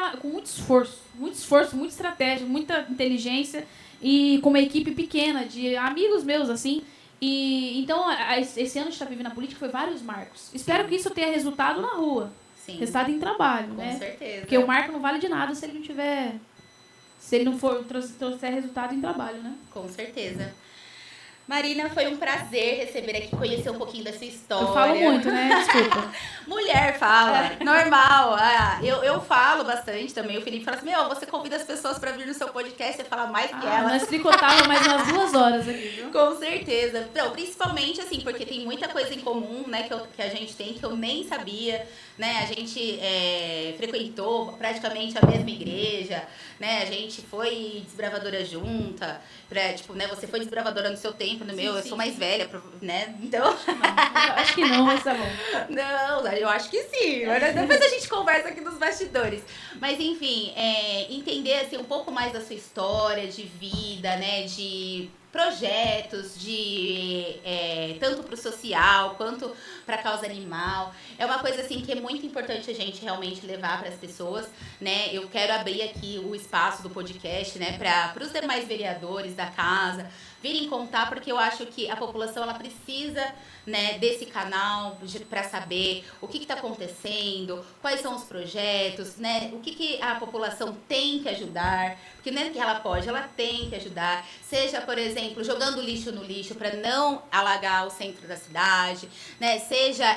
esforço, muita estratégia, muita inteligência. E com uma equipe pequena, de amigos meus, assim. E então, esse ano de Itapevi na política foi vários marcos. Espero que isso tenha resultado na rua. Sim. Resultado em trabalho, né? Com certeza. Porque o marco não vale de nada se ele não tiver... Se ele não for trouxer resultado em trabalho, né? Com certeza. Marina, foi um prazer receber aqui, conhecer um pouquinho da sua história. Eu falo muito, né? Desculpa. Mulher fala, normal. Eu falo bastante também. O Felipe fala assim, você convida as pessoas pra vir no seu podcast, você fala mais que ela. Nós tricotávamos mais umas 2 horas aqui, viu? Com certeza. Então, principalmente assim, porque tem muita coisa em comum, né, que a gente tem, que eu nem sabia, né? A gente frequentou praticamente a mesma igreja, né? A gente foi desbravadora junta, você foi desbravadora no seu tempo, no meu, eu sou mais velha, né? Então... Não, acho que não, mas tá bom. Não, eu acho que sim. Depois a gente conversa aqui nos bastidores. Mas, enfim, entender assim, um pouco mais da sua história de vida, né? De projetos, tanto para o social quanto para a causa animal. É uma coisa assim que é muito importante a gente realmente levar para as pessoas, né? Eu quero abrir aqui o espaço do podcast, né? Para os demais vereadores da casa virem contar, porque eu acho que a população ela precisa, né, desse canal para saber o que está acontecendo, quais são os projetos, né, o que a população tem que ajudar, porque não é que ela pode, ela tem que ajudar, seja, por exemplo, jogando lixo no lixo para não alagar o centro da cidade, né, seja...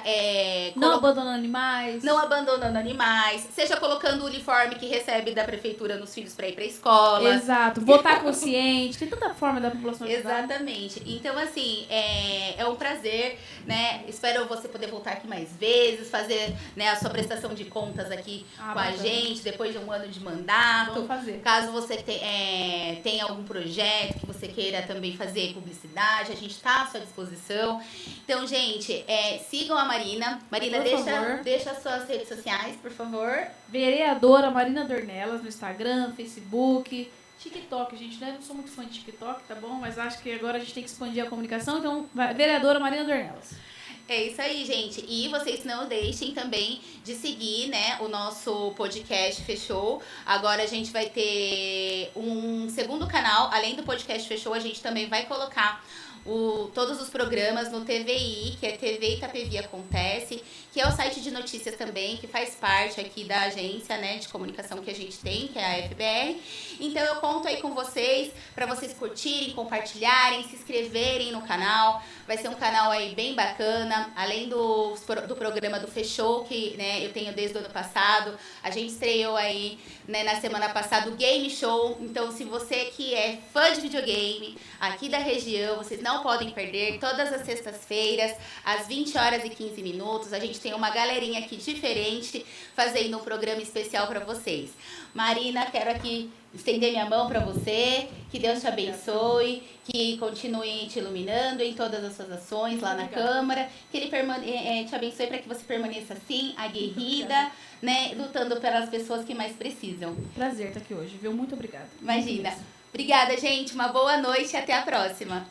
Não abandonando animais. Não abandonando animais, seja colocando o uniforme que recebe da prefeitura nos filhos para ir para a escola. Exato, votar consciente, tem tanta forma da população ajudar. Exatamente. Então, assim, é um prazer, né? Espero você poder voltar aqui mais vezes, fazer, né, a sua prestação de contas aqui com a gente, depois de um ano de mandato. Vamos fazer. Caso você tenha algum projeto que você queira também fazer publicidade, a gente está à sua disposição. Então, gente, sigam a Marina. Marina, deixa as suas redes sociais, por favor. Vereadora Marina Dornelas no Instagram, Facebook... TikTok, gente, né? Eu não sou muito fã de TikTok, tá bom? Mas acho que agora a gente tem que expandir a comunicação. Então, vereadora Marina Dornelas. É isso aí, gente. E vocês não deixem também de seguir, né, o nosso podcast Fechou. Agora a gente vai ter um segundo canal. Além do podcast Fechou, a gente também vai colocar todos os programas no TVI, que é TV Itapevi Acontece, que é o site de notícias também, que faz parte aqui da agência, né, de comunicação que a gente tem, que é a FBR. Então eu conto aí com vocês, para vocês curtirem, compartilharem, se inscreverem no canal. Vai ser um canal aí bem bacana, além do programa do Fechou, que, né, eu tenho desde o ano passado. A gente estreou aí, né, na semana passada o Game Show. Então, se você que é fã de videogame aqui da região, vocês não podem perder, todas as sextas-feiras, às 20h15, a gente tem uma galerinha aqui diferente fazendo um programa especial para vocês. Marina, quero aqui estender minha mão para você, que Deus te abençoe, que continue te iluminando em todas as suas ações lá na Câmara, que Ele te abençoe para que você permaneça assim, aguerrida, né, lutando pelas pessoas que mais precisam. Prazer estar aqui hoje, viu? Muito obrigada. Imagina. Obrigada, gente. Uma boa noite e até a próxima.